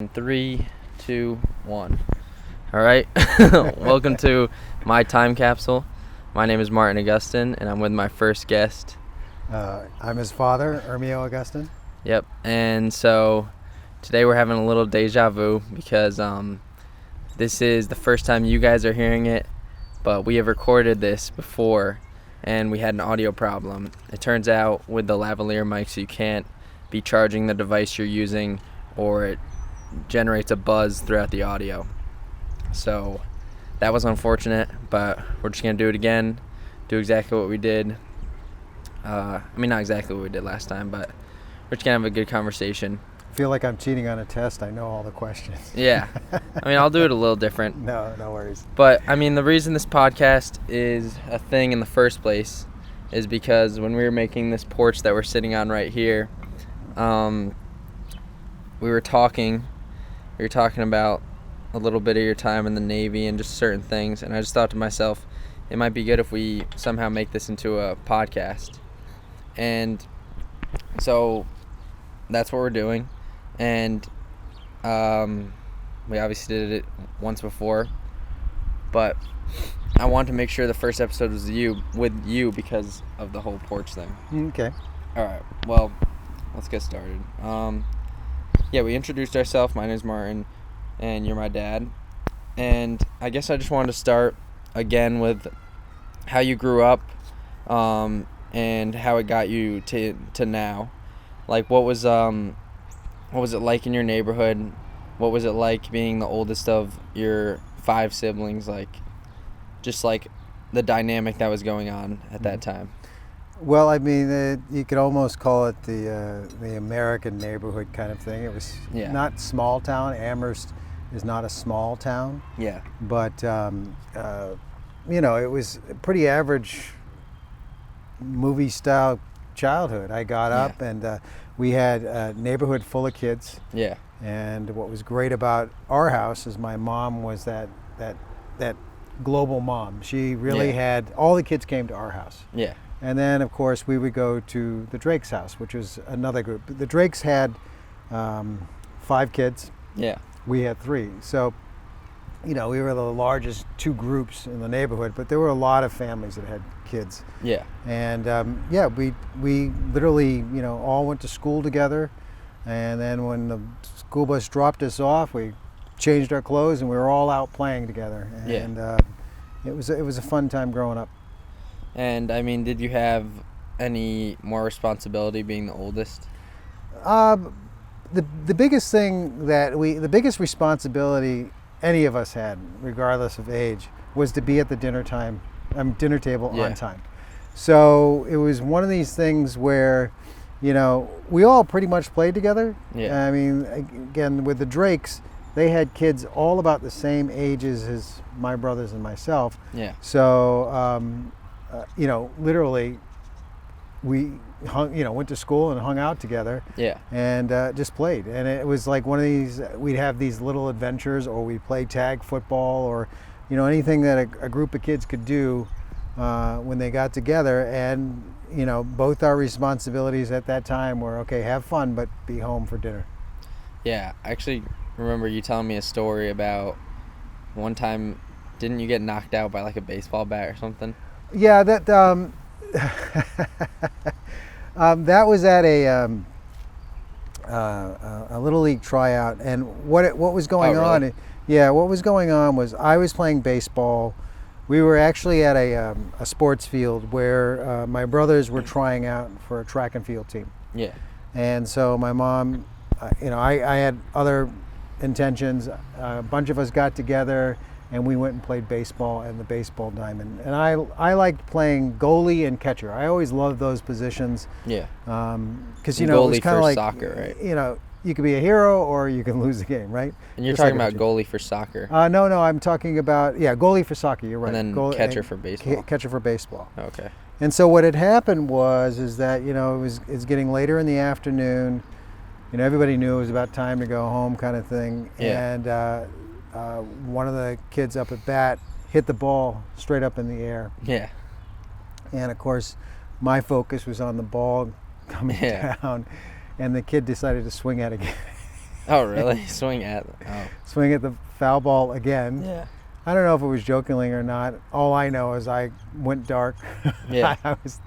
In 3, 2, 1. All right. Welcome to my Time Capsule. My name is Martin Augustin, and I'm with my first guest. I'm his father, Ermio Augustin. Yep. And so today we're having a little deja vu because this is the first time you guys are hearing it, but we have recorded this before, and we had an audio problem. It turns out with the lavalier mics, you can't be charging the device you're using, or it generates a buzz throughout the audio. So that was unfortunate, but we're just going to do it again, do exactly what we did. Not exactly what we did last time, but we're just going to have a good conversation. I feel like I'm cheating on a test. I know all the questions. Yeah. I'll do it a little different. No worries. But, the reason this podcast is a thing in the first place is because when we were making this porch that we're sitting on right here, we were talking about a little bit of your time in the Navy and just certain things, and I just thought to myself, it might be good if we somehow make this into a podcast. And so that's what we're doing, and we obviously did it once before, but I wanted to make sure the first episode was with you because of the whole porch thing. Okay. All right, well, let's get started. We introduced ourselves. My name is Martin, and you're my dad. And I guess I just wanted to start again with how you grew up, and how it got you to now. Like, what was it like in your neighborhood? What was it like being the oldest of your 5 siblings? Like, just like the dynamic that was going on at that time. Well, you could almost call it the American neighborhood kind of thing. It was not small town. Amherst is not a small town. Yeah. But it was a pretty average movie style childhood. I got up and we had a neighborhood full of kids. Yeah. And what was great about our house is my mom was that global mom. She really had all the kids came to our house. Yeah. And then, of course, we would go to the Drakes' house, which was another group. The Drakes had 5 kids. Yeah. We had 3. So, we were the largest 2 groups in the neighborhood, but there were a lot of families that had kids. Yeah. And, we literally, all went to school together. And then when the school bus dropped us off, we changed our clothes and we were all out playing together. And it was a fun time growing up. And did you have any more responsibility being the oldest? The biggest thing the biggest responsibility any of us had, regardless of age, was to be at the dinner table on time. So it was one of these things where, we all pretty much played together. Yeah. Again, with the Drakes, they had kids all about the same ages as my brothers and myself. Yeah. So, literally, we went to school and hung out together. Yeah. And just played. And it was like one of these, we'd have these little adventures, or we'd play tag football, or, anything that a group of kids could do when they got together. And, both our responsibilities at that time were, okay, have fun, but be home for dinner. Yeah. I actually remember you telling me a story about one time, didn't you get knocked out by like a baseball bat or something? Yeah, that that was at a little league tryout, and what was going on? Really? Yeah, what was going on was I was playing baseball. We were actually at a sports field where my brothers were trying out for a track and field team. Yeah. And so my mom, I had other intentions. A bunch of us got together and we went and played baseball at the baseball diamond. And I liked playing goalie and catcher. I always loved those positions. Yeah. Because it was kind of like soccer, right? You could be a hero or you can lose the game, right? And you're talking about goalie for soccer. No, I'm talking about goalie for soccer. You're right. And then catcher for baseball. Catcher for baseball. Okay. And so what had happened is that it's getting later in the afternoon. Everybody knew it was about time to go home, kind of thing. Yeah. And one of the kids up at bat hit the ball straight up in the air. Yeah. And of course, my focus was on the ball coming down, and the kid decided to swing at it again. Oh, really? Swing at. Oh. Swing at the foul ball again. Yeah. I don't know if it was jokingly or not. All I know is I went dark. Yeah. I was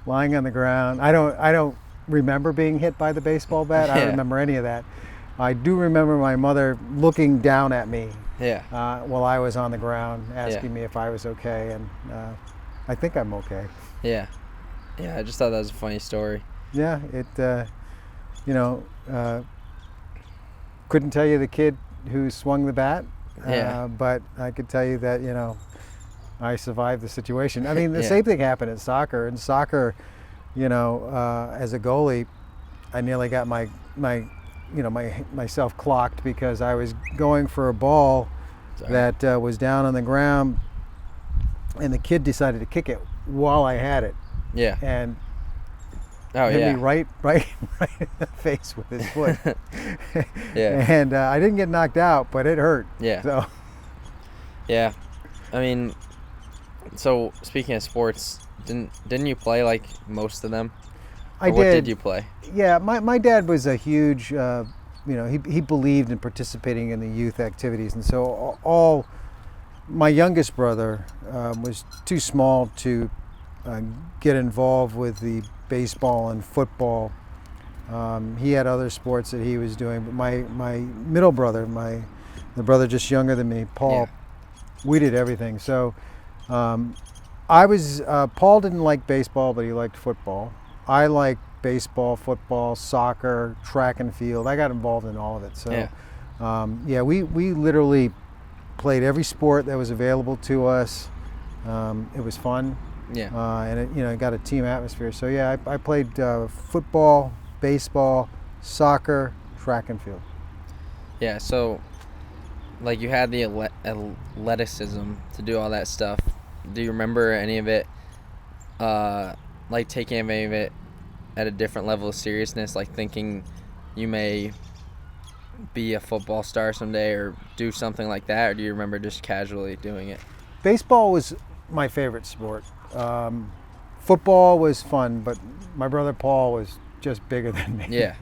lying on the ground. I don't remember being hit by the baseball bat. I don't Yeah. remember any of that. I do remember my mother looking down at me Yeah. while I was on the ground, asking me if I was okay, and I think I'm okay. Yeah. Yeah. I just thought that was a funny story. Yeah, couldn't tell you the kid who swung the bat, Yeah. but I could tell you that, I survived the situation. I mean, the Yeah. same thing happened in soccer. In soccer, as a goalie, I nearly got myself clocked because I was going for a ball Sorry. that was down on the ground, and the kid decided to kick it while I had it, Yeah. and Oh, hit yeah. me right in the face with his foot. Yeah. And I didn't get knocked out, but it hurt. Yeah. So Yeah. I mean, so speaking of sports, didn't you play like most of them? I Or what did. did you play? Yeah, my dad was a huge, he believed in participating in the youth activities, and so all my youngest brother was too small to get involved with the baseball and football. He had other sports that he was doing, but my middle brother, the brother just younger than me, Paul, we did everything. So Paul didn't like baseball, but he liked football. I liked baseball, football, soccer, track and field. I got involved in all of it. So we literally played every sport that was available to us. It was fun. Yeah. And it got a team atmosphere. So yeah, I played football, baseball, soccer, track and field. Yeah. So, like, you had the athleticism to do all that stuff. Do you remember any of it? Like taking any of it at a different level of seriousness, like thinking you may be a football star someday or do something like that, or do you remember just casually doing it? Baseball was my favorite sport. Football was fun, but my brother Paul was just bigger than me. Yeah.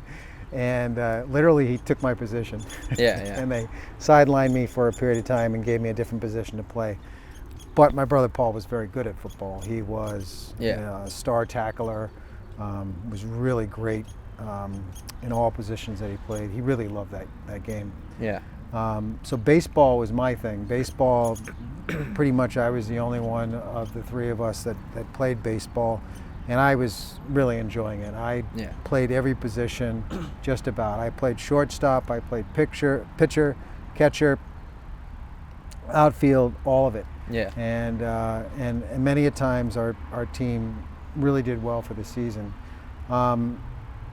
And literally he took my position. Yeah, yeah. And they sidelined me for a period of time and gave me a different position to play. But my brother Paul was very good at football. He was a star tackler, was really great in all positions that he played. He really loved that game. Yeah. So baseball was my thing. Baseball, pretty much I was the only one of the three of us that played baseball, and I was really enjoying it. I played every position, just about. I played shortstop, I played pitcher, catcher, outfield, all of it. Yeah. And many a times our team really did well for the season. And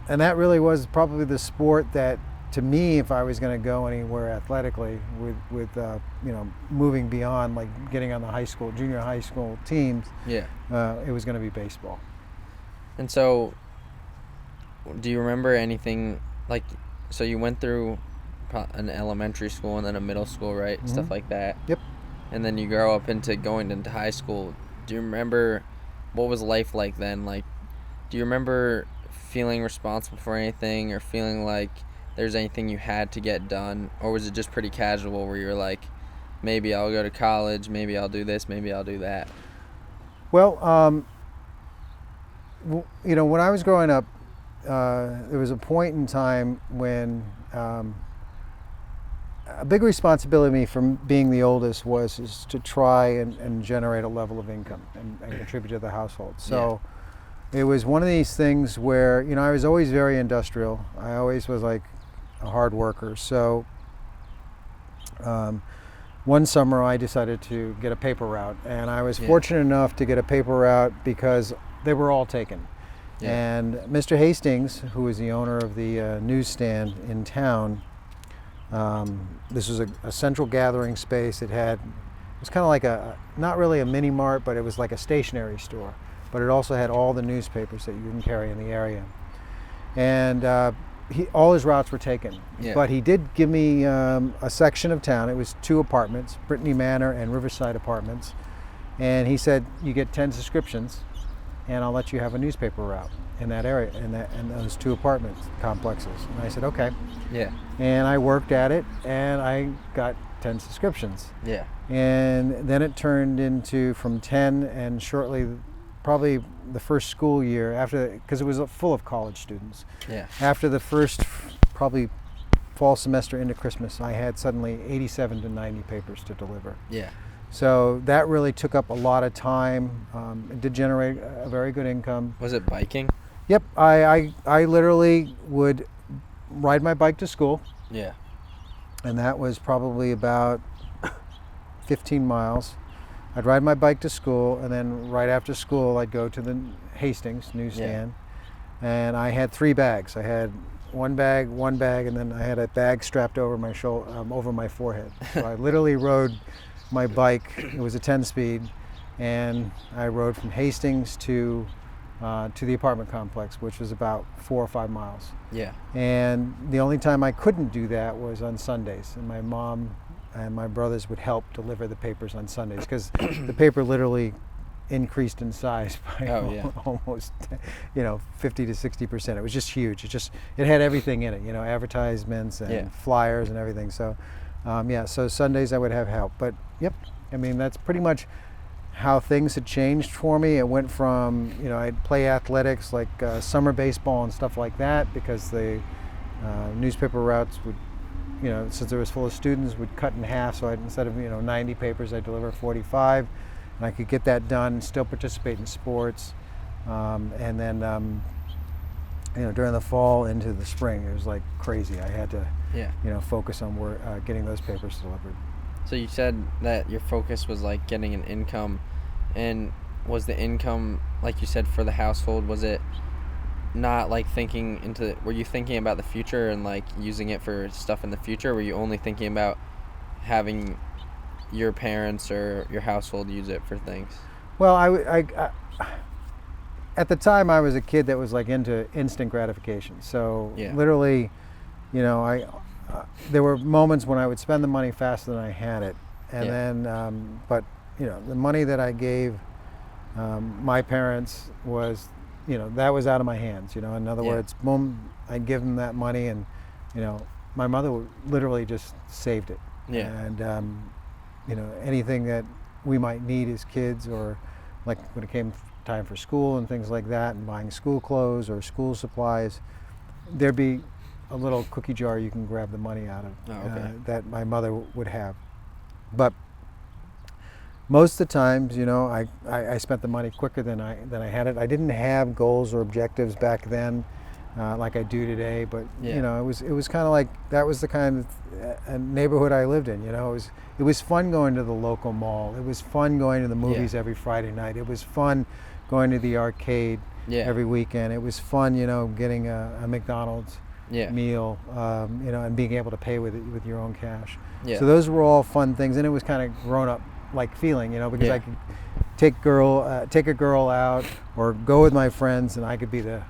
that really was probably the sport that, to me, if I was going to go anywhere athletically with moving beyond, like getting on the junior high school teams, it was going to be baseball. And so, do you remember anything, like, so you went through an elementary school and then a middle school, right? Mm-hmm. Stuff like that. Yep. And then you grow up going into high school. Do you remember what was life like then? Like, do you remember feeling responsible for anything or feeling like there's anything you had to get done? Or was it just pretty casual where you were like, maybe I'll go to college, maybe I'll do this, maybe I'll do that? Well, when I was growing up, there was a point in time when a big responsibility from being the oldest was to try and generate a level of income and contribute to the household. So it was one of these things where, I was always very industrial. I always was like a hard worker. So one summer I decided to get a paper route, and I was fortunate enough to get a paper route because they were all taken. Yeah. And Mr. Hastings, who was the owner of the newsstand in town, this was a central gathering space. It was kind of like not really a mini mart, but it was like a stationery store. But it also had all the newspapers that you can carry in the area. And all his routes were taken. Yeah. But he did give me a section of town. It was 2 apartments, Brittany Manor and Riverside Apartments. And he said, you get 10 subscriptions and I'll let you have a newspaper route in that area, in those 2 apartment complexes. And I said, okay. Yeah. And I worked at it, and I got 10 subscriptions. Yeah. And then it turned into from 10, and shortly, probably the first school year after, because it was full of college students. Yeah. After the first probably fall semester into Christmas, I had suddenly 87 to 90 papers to deliver. Yeah. So that really took up a lot of time. It did generate a very good income. Was it biking? Yep, I literally would ride my bike to school, Yeah. and that was probably about 15 miles. I'd ride my bike to school, and then right after school I'd go to the Hastings newsstand, and I had 3 bags. I had one bag, and then I had a bag strapped over my shoulder, over my forehead. So I literally rode my bike. It was a 10-speed, and I rode from Hastings to the apartment complex, which was about 4 or 5 miles. Yeah. And the only time I couldn't do that was on Sundays, and my mom and my brothers would help deliver the papers on Sundays, because the paper literally increased in size by almost 50 to 60%. It was just huge. It had everything in it, advertisements and flyers and everything. So so Sundays I would have help. But yep, I mean, that's pretty much how things had changed for me. It went from, I'd play athletics like summer baseball and stuff like that, because the newspaper routes would, since it was full of students, would cut in half. So instead of 90 papers, I'd deliver 45, and I could get that done, still participate in sports, and then during the fall into the spring, it was like crazy. I had to focus on getting those papers delivered. So you said that your focus was like getting an income, and was the income, like you said, for the household, was it not like were you thinking about the future and like using it for stuff in the future? Or were you only thinking about having your parents or your household use it for things? Well, I at the time I was a kid that was like into instant gratification. So literally, there were moments when I would spend the money faster than I had it, and then but the money that I gave my parents was, that was out of my hands. In other words, boom, I'd give them that money, and my mother would literally just saved it. And anything that we might need as kids, or like when it came time for school and things like that, and buying school clothes or school supplies, there'd be a little cookie jar you can grab the money out of that my mother would have. But most of the times, I spent the money quicker than I had it. I didn't have goals or objectives back then like I do today, but it was kind of like, that was the kind of neighborhood I lived in. It was fun going to the local mall. It was fun going to the movies every Friday night. It was fun going to the arcade every weekend. It was fun, getting a McDonald's meal, and being able to pay with your own cash. So those were all fun things, and it was kind of grown up like feeling, because I could take a girl out or go with my friends, and I could be the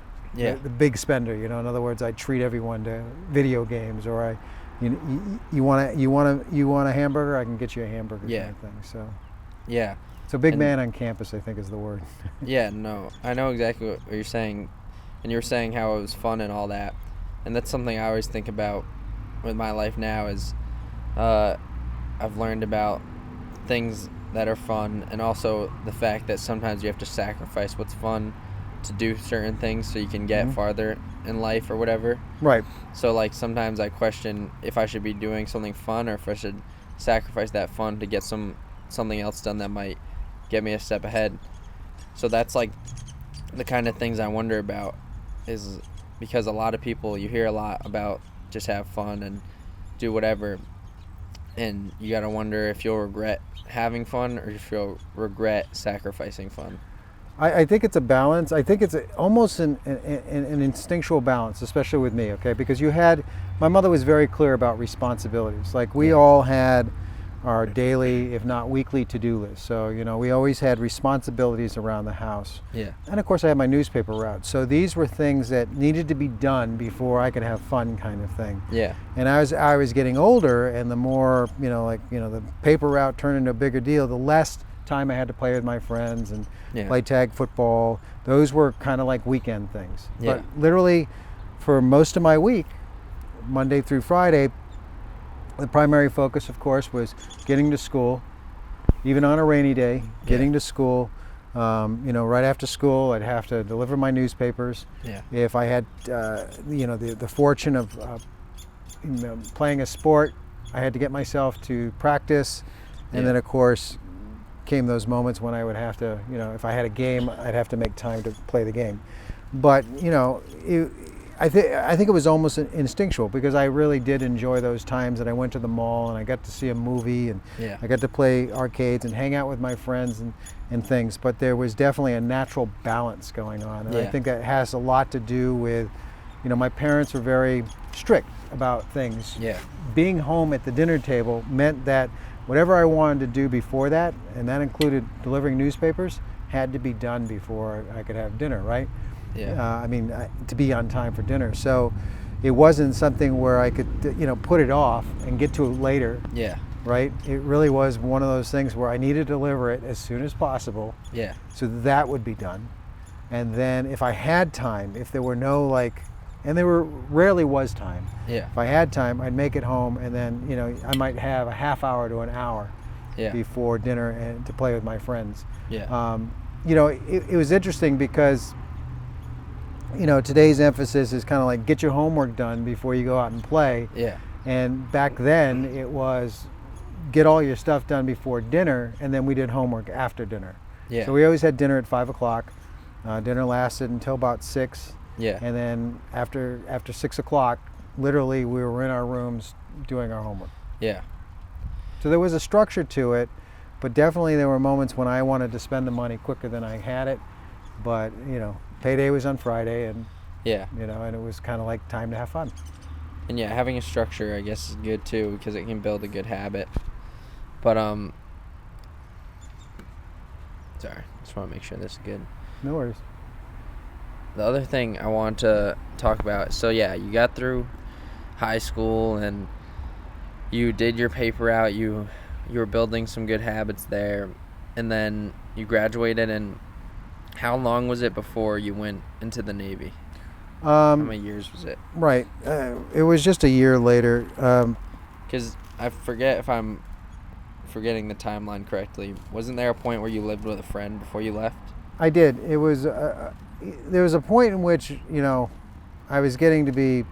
big spender. In other words, I treat everyone to video games, or you want a hamburger, I can get you a hamburger kind of thing. So big man on campus, I think, is the word. No, I know exactly what you're saying, and you're saying how it was fun and all that, and that's something I always think about with my life now is I've learned about things that are fun, and also the fact that sometimes you have to sacrifice what's fun to do certain things so you can get farther in life or whatever. Right. So like sometimes I question if I should be doing something fun, or if I should sacrifice that fun to get something else done that might get me a step ahead. So that's like the kind of things I wonder about, is because a lot of people, you hear a lot about just have fun and do whatever, and you gotta wonder if you'll regret having fun or if you'll regret sacrificing fun. I think it's a balance. I think it's almost an instinctual balance, especially with me, okay? Because my mother was very clear about responsibilities. Like we all had our daily, if not weekly, to-do list. So, we always had responsibilities around the house. And of course I had my newspaper route. So these were things that needed to be done before I could have fun, kind of thing. And as I was getting older, and the more, the paper route turned into a bigger deal, the less time I had to play with my friends and Yeah. play tag football, those were kind of like weekend things. Yeah. But literally, for most of my week, Monday through Friday, the primary focus, of course, was getting to school, even on a rainy day, getting to school. Right after school, I'd have to deliver my newspapers. Yeah. If I had, the fortune of playing a sport, I had to get myself to practice. And then, of course, came those moments when I would have to, if I had a game, I'd have to make time to play the game. But, I think it was almost instinctual, because I really did enjoy those times that I went to the mall and I got to see a movie, and I got to play arcades and hang out with my friends and things. But there was definitely a natural balance going on. And I think that has a lot to do with, my parents were very strict about things. Yeah. Being home at the dinner table meant that whatever I wanted to do before that, and that included delivering newspapers, had to be done before I could have dinner, right? Yeah. To be on time for dinner. So it wasn't something where I could, put it off and get to it later. Yeah. Right? It really was one of those things where I needed to deliver it as soon as possible. Yeah. So that would be done. And then if I had time, if there were no and there rarely was time. Yeah. If I had time, I'd make it home, and then, I might have a half hour to an hour before dinner and to play with my friends. Yeah. It was interesting because, today's emphasis is kind of like get your homework done before you go out and play. Yeah. And back then it was get all your stuff done before dinner, and then we did homework after dinner. Yeah. So we always had dinner at 5 o'clock. Dinner lasted until about 6. Yeah. And then after 6 o'clock, literally we were in our rooms doing our homework. Yeah. So there was a structure to it, but definitely there were moments when I wanted to spend the money quicker than I had it. But, payday was on Friday, and and it was kind of like time to have fun. And having a structure, I guess, is good too, because it can build a good habit. But sorry, just want to make sure this is good. No worries. The other thing I want to talk about, so you got through high school and you did your paper out, you were building some good habits there, and then you graduated. And how long was it before you went into the Navy? How many years was it? Right. It was just a year later. Because I forget if I'm forgetting the timeline correctly. Wasn't there a point where you lived with a friend before you left? I did. It was there was a point in which I was getting to be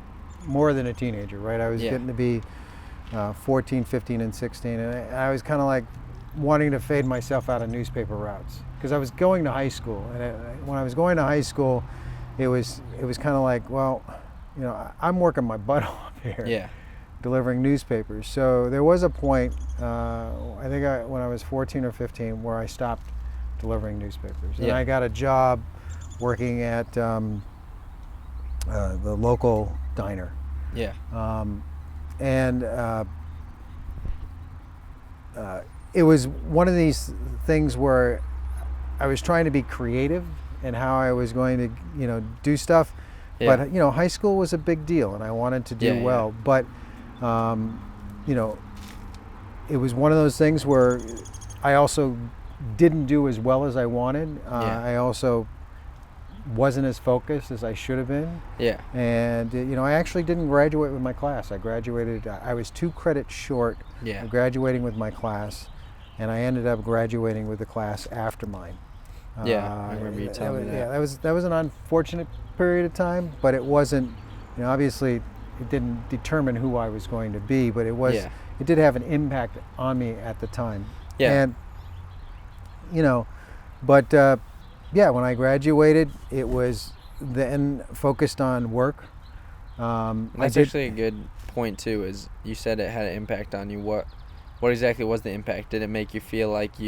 more than a teenager, right? I was getting to be 14, 15, and 16, and I was kind of like wanting to fade myself out of newspaper routes, because I was going to high school, and when I was going to high school, it was kind of like, well, I'm working my butt off here. Yeah. Delivering newspapers. So there was a point, I think when I was 14 or 15, where I stopped delivering newspapers. And I got a job working at the local diner. Yeah. It was one of these things where I was trying to be creative in how I was going to, do stuff. Yeah. But, high school was a big deal, and I wanted to do well. But it was one of those things where I also didn't do as well as I wanted. I also wasn't as focused as I should have been. Yeah. And, I actually didn't graduate with my class. I graduated, I was 2 credits short of graduating with my class, and I ended up graduating with the class after mine. I remember you telling me that. Yeah, that was an unfortunate period of time, but it wasn't, obviously it didn't determine who I was going to be, but it was, it did have an impact on me at the time. Yeah. And, when I graduated, it was then focused on work. That's actually a good point too, is you said it had an impact on you. What exactly was the impact? Did it make you feel like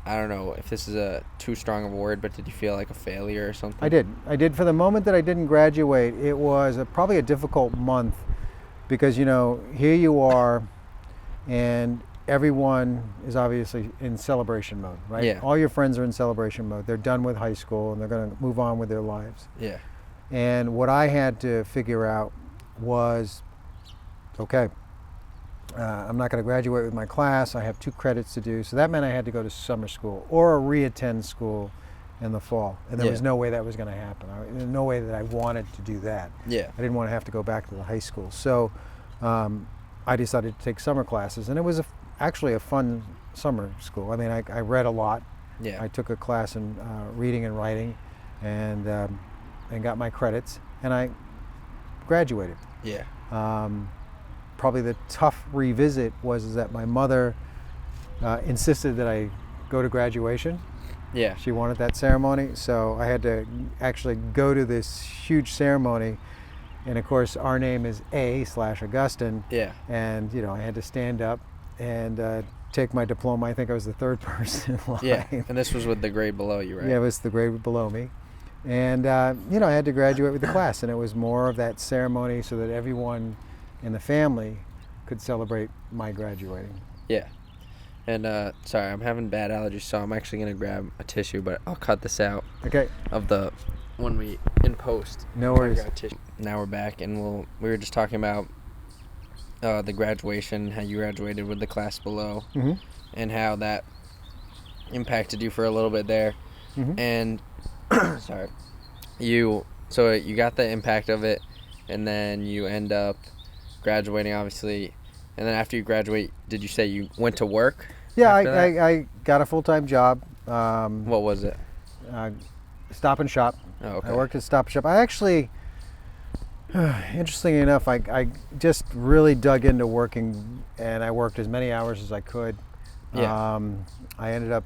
I don't know if this is too strong of a word, but did you feel like a failure or something? I did. For the moment that I didn't graduate, it was probably a difficult month, because, here you are, and everyone is obviously in celebration mode, right? Yeah. All your friends are in celebration mode. They're done with high school, and they're going to move on with their lives. Yeah. And what I had to figure out was, okay, I'm not going to graduate with my class. I have 2 credits to do. So that meant I had to go to summer school or reattend school in the fall. And there Yeah. was no way that was going to happen. There's no way that I wanted to do that. Yeah. I didn't want to have to go back to the high school. So I decided to take summer classes. And it was actually a fun summer school. I mean, I read a lot. Yeah. I took a class in reading and writing and got my credits. And I graduated. Yeah. Probably the tough revisit was that my mother insisted that I go to graduation. Yeah. She wanted that ceremony, so I had to actually go to this huge ceremony. And of course, our name is A/Augustine. Yeah. And I had to stand up and take my diploma. I think I was the 3rd person in line. Yeah. And this was with the grade below you, right? Yeah, it was the grade below me. And I had to graduate with the class, and it was more of that ceremony so that everyone in the family could celebrate my graduating. Yeah. And sorry, I'm having bad allergies, so I'm actually gonna grab a tissue, but I'll cut this out Okay. of the when we in post. No worries. Grab tissue. Now we're back, and we were just talking about the graduation, how you graduated with the class below, Mm-hmm. and how that impacted you for a little bit there. Mm-hmm. And sorry, you got the impact of it, and then you end up graduating, obviously. And then after you graduate, did you say you went to work? Yeah, after that? I got a full-time job. What was it? Stop and Shop. Oh, okay. I worked at Stop and Shop. I actually, interestingly enough, I just really dug into working, and I worked as many hours as I could. Yeah. I ended up,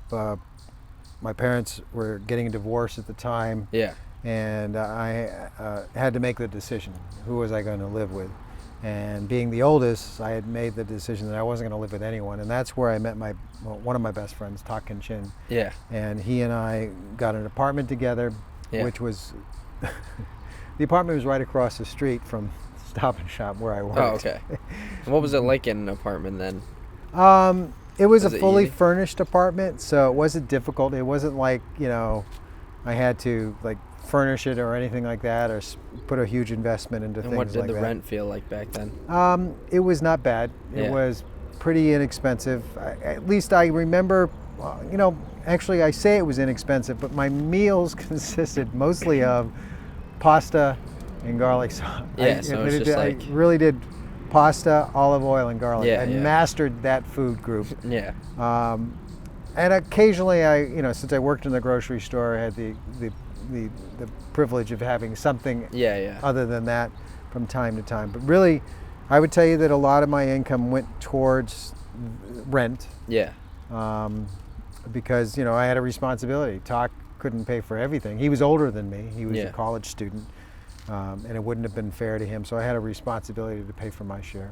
my parents were getting a divorce at the time, Yeah. and I had to make the decision, who was I going to live with? And being the oldest, I had made the decision that I wasn't going to live with anyone, and that's where I met one of my best friends, Tak Kin Chin. Yeah. And he and I got an apartment together, Yeah. which was the apartment was right across the street from Stop and Shop where I worked. Oh, okay. And what was it like in an apartment then? It was Was a it fully easy? furnished apartment, so it wasn't difficult. It wasn't like I had to like furnish it or anything like that, or put a huge investment into And things what did like the that. rent feel like back then? It was not bad. It Yeah. was pretty inexpensive. At least I remember, actually I say it was inexpensive, but my meals consisted mostly of pasta and garlic sauce. Yeah, so it's just I like- really did pasta, olive oil, and garlic. Yeah, I yeah. mastered that food group. Yeah. And occasionally since I worked in the grocery store, I had the privilege of having something Yeah, yeah. other than that from time to time. But really, I would tell you that a lot of my income went towards rent Yeah. because I had a responsibility. Tak couldn't pay for everything. He was older than me. He was Yeah. a college student, and it wouldn't have been fair to him. So I had a responsibility to pay for my share.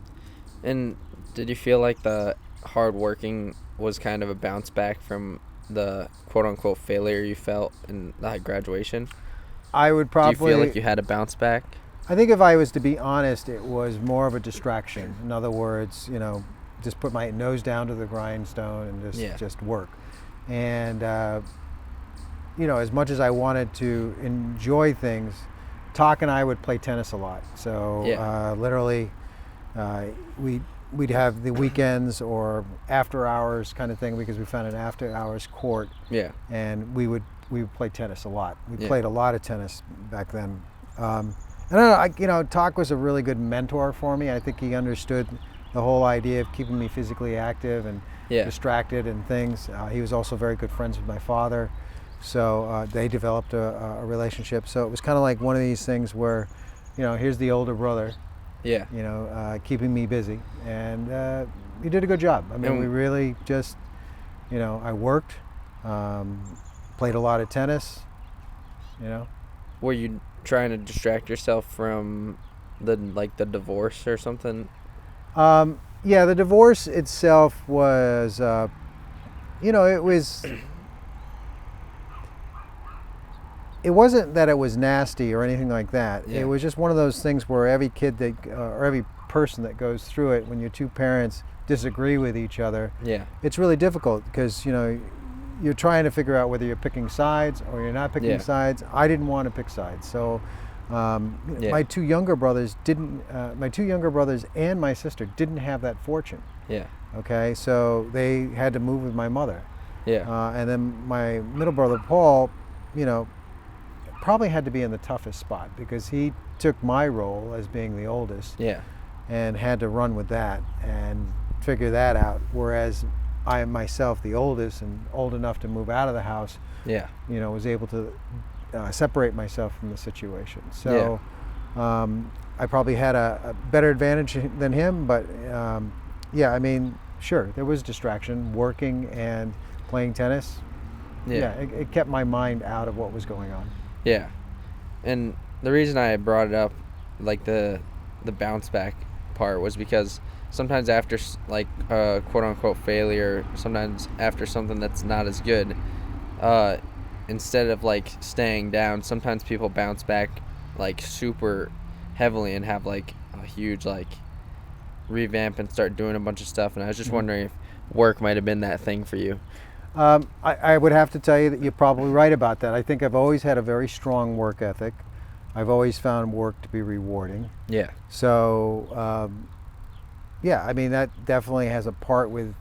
And did you feel like the hard working was kind of a bounce back from the quote unquote failure you felt in that graduation? I would probably. Do you feel like you had a bounce back? I think if I was to be honest, it was more of a distraction. In other words, just put my nose down to the grindstone and Yeah. just work. And as much as I wanted to enjoy things, Tak and I would play tennis a lot. So Yeah. literally, we'd have the weekends or after hours kind of thing, because we found an after hours court, Yeah. and we would play tennis a lot. We Yeah. played a lot of tennis back then. And I don't know, Tak was a really good mentor for me. I think he understood the whole idea of keeping me physically active and Yeah. distracted and things. He was also very good friends with my father, so they developed a relationship. So it was kind of like one of these things where, here's the older brother, Yeah. keeping me busy, and he did a good job. I mean, And- we really just, I worked, played a lot of tennis, Were you trying to distract yourself from the divorce or something? Yeah, the divorce itself was, it wasn't that it was nasty or anything like that. Yeah. It was just one of those things where every kid or every person that goes through it, when your two parents disagree with each other, Yeah. it's really difficult because, you're trying to figure out whether you're picking sides or you're not picking Yeah. sides. I didn't want to pick sides. So Yeah. My two younger brothers didn't. My two younger brothers and my sister didn't have that fortune. Yeah. Okay, so they had to move with my mother. Yeah. And then my middle brother Paul, you know, probably had to be in the toughest spot because he took my role as being the oldest Yeah. and had to run with that and figure that out. Whereas I am myself the oldest and old enough to move out of the house, Yeah. you know, was able to separate myself from the situation. So I probably had a better advantage than him, but yeah, I mean, sure, there was distraction, working and playing tennis. Yeah, it kept my mind out of what was going on. Yeah. And the reason I brought it up, like the bounce back part, was because sometimes after like a quote unquote failure, sometimes after something that's not as good, instead of like staying down, sometimes people bounce back like super heavily and have like a huge like revamp and start doing a bunch of stuff. And I was just wondering if work might have been that thing for you. I would have to tell you that you're probably right about that. I think I've always had a very strong work ethic. I've always found work to be rewarding. Yeah. So, yeah, I mean, that definitely has a part with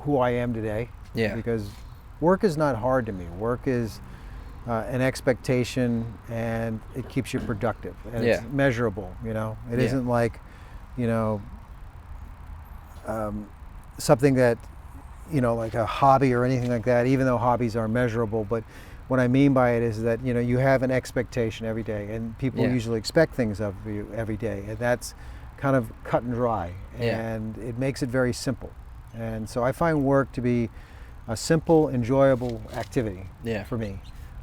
who I am today. Yeah. Because work is not hard to me. Work is an expectation, and it keeps you productive. And it's measurable, you know. It isn't like, you know, something that, you know, like a hobby or anything like that, even though hobbies are measurable. But what I mean by it is that, you know, you have an expectation every day, and people usually expect things of you every day, and that's kind of cut and dry, and it makes it very simple. And so I find work to be a simple, enjoyable activity for me.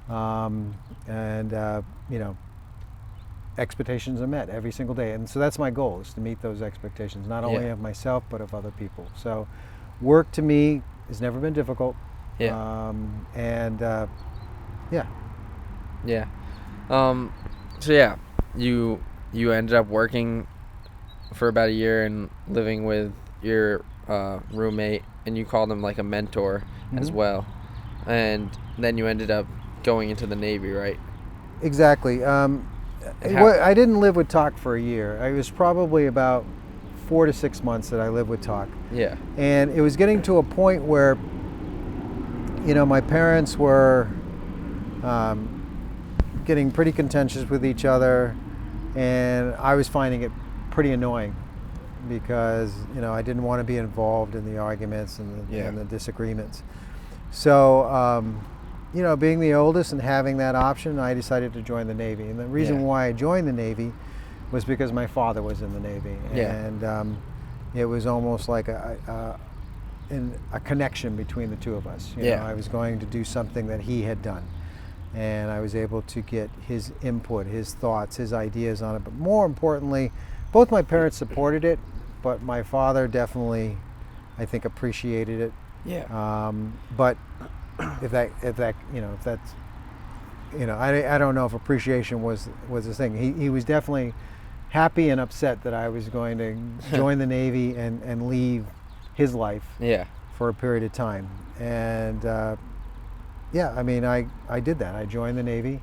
You know, expectations are met every single day, and so that's my goal, is to meet those expectations, not only of myself but of other people. So work to me has never been difficult. Yeah. So yeah, you ended up working for about a year and living with your roommate, and you called him like a mentor as well, and then you ended up going into the Navy, right? Exactly. I didn't live with Talk for a year. It was probably about 4 to 6 months that I lived with Talk. Yeah. And it was getting to a point where, you know, my parents were getting pretty contentious with each other, and I was finding it pretty annoying because, you know, I didn't want to be involved in the arguments and the disagreements. So, you know, being the oldest and having that option, I decided to join the Navy. And the reason why I joined the Navy was because my father was in the Navy, and it was almost like a connection between the two of us. You know, I was going to do something that he had done, and I was able to get his input, his thoughts, his ideas on it. But more importantly, both my parents supported it, but my father definitely, I think, appreciated it. Yeah. But if that's, you know, I don't know if appreciation was the thing. He was definitely happy and upset that I was going to join the Navy and leave his life for a period of time. And yeah, I mean, I did that. I joined the Navy,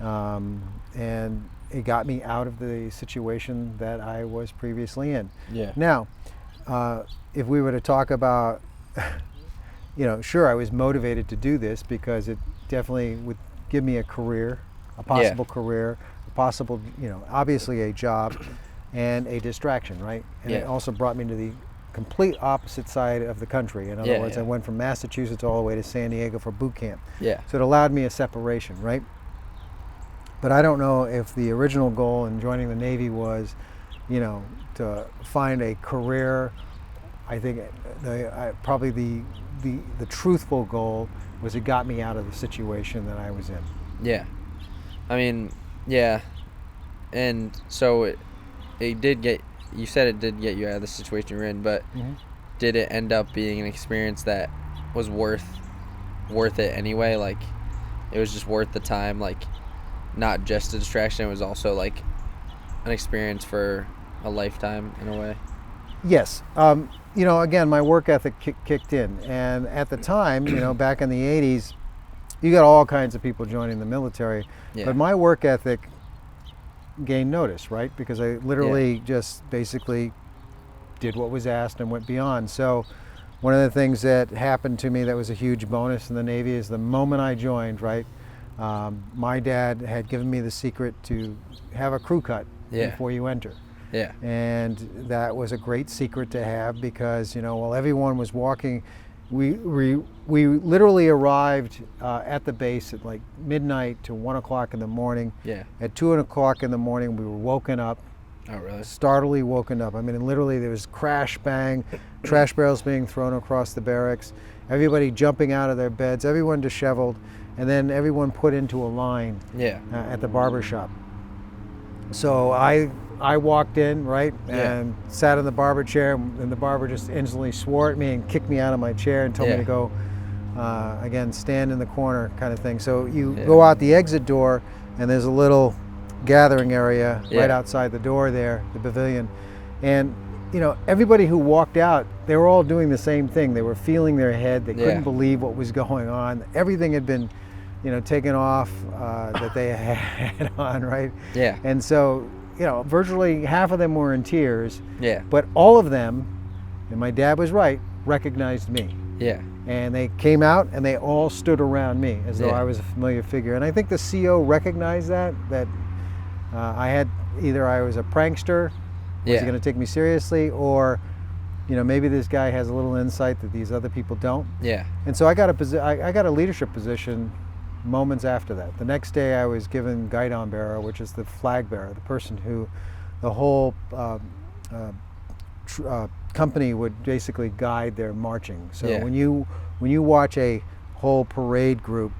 and it got me out of the situation that I was previously in. Yeah. Now, if we were to talk about, you know, sure, I was motivated to do this because it definitely would give me a career, a possible career, a possible, you know, obviously a job and a distraction, right? And it also brought me to the complete opposite side of the country. In other words, I went from Massachusetts all the way to San Diego for boot camp. Yeah. So it allowed me a separation, right? But I don't know if the original goal in joining the Navy was, you know, to find a career. I think probably the truthful goal was it got me out of the situation that I was in. Yeah. I mean, yeah. And so it did get, you said it did get you out of the situation you're in, but did it end up being an experience that was worth it anyway? Like, it was just worth the time, like, not just a distraction, it was also like an experience for a lifetime in a way? Yes. You know, again, my work ethic kicked in, and at the time, you know, back in the 80s, you got all kinds of people joining the military, but my work ethic gain notice, right? Because I literally just basically did what was asked and went beyond. So one of the things that happened to me that was a huge bonus in the Navy is the moment I joined, right? My dad had given me the secret to have a crew cut before you enter. Yeah. And that was a great secret to have because, while everyone was walking, we literally arrived at the base at like midnight to 1 o'clock in the morning. Yeah. At 2 o'clock in the morning, we were woken up. Oh, really? Startlingly woken up. I mean, literally there was crash, bang, trash barrels being thrown across the barracks, everybody jumping out of their beds, everyone disheveled, and then everyone put into a line at the barber shop. So I walked in, right, and sat in the barber chair, and the barber just instantly swore at me and kicked me out of my chair and told me to go, again, stand in the corner kind of thing. So you go out the exit door, and there's a little gathering area right outside the door there, the pavilion. And, everybody who walked out, they were all doing the same thing. They were feeling their head. They couldn't believe what was going on. Everything had been, taken off that they had on, right? Yeah. And so, virtually half of them were in tears. Yeah. But all of them, and my dad was right, recognized me. Yeah. And they came out and they all stood around me as though I was a familiar figure. And I think the CO recognized that either I was a prankster, was he going to take me seriously, or maybe this guy has a little insight that these other people don't. Yeah. And so I got a leadership position moments after that. The next day I was given guidon bearer, which is the flag bearer, the person who the whole company would basically guide their marching. So when you watch a whole parade group,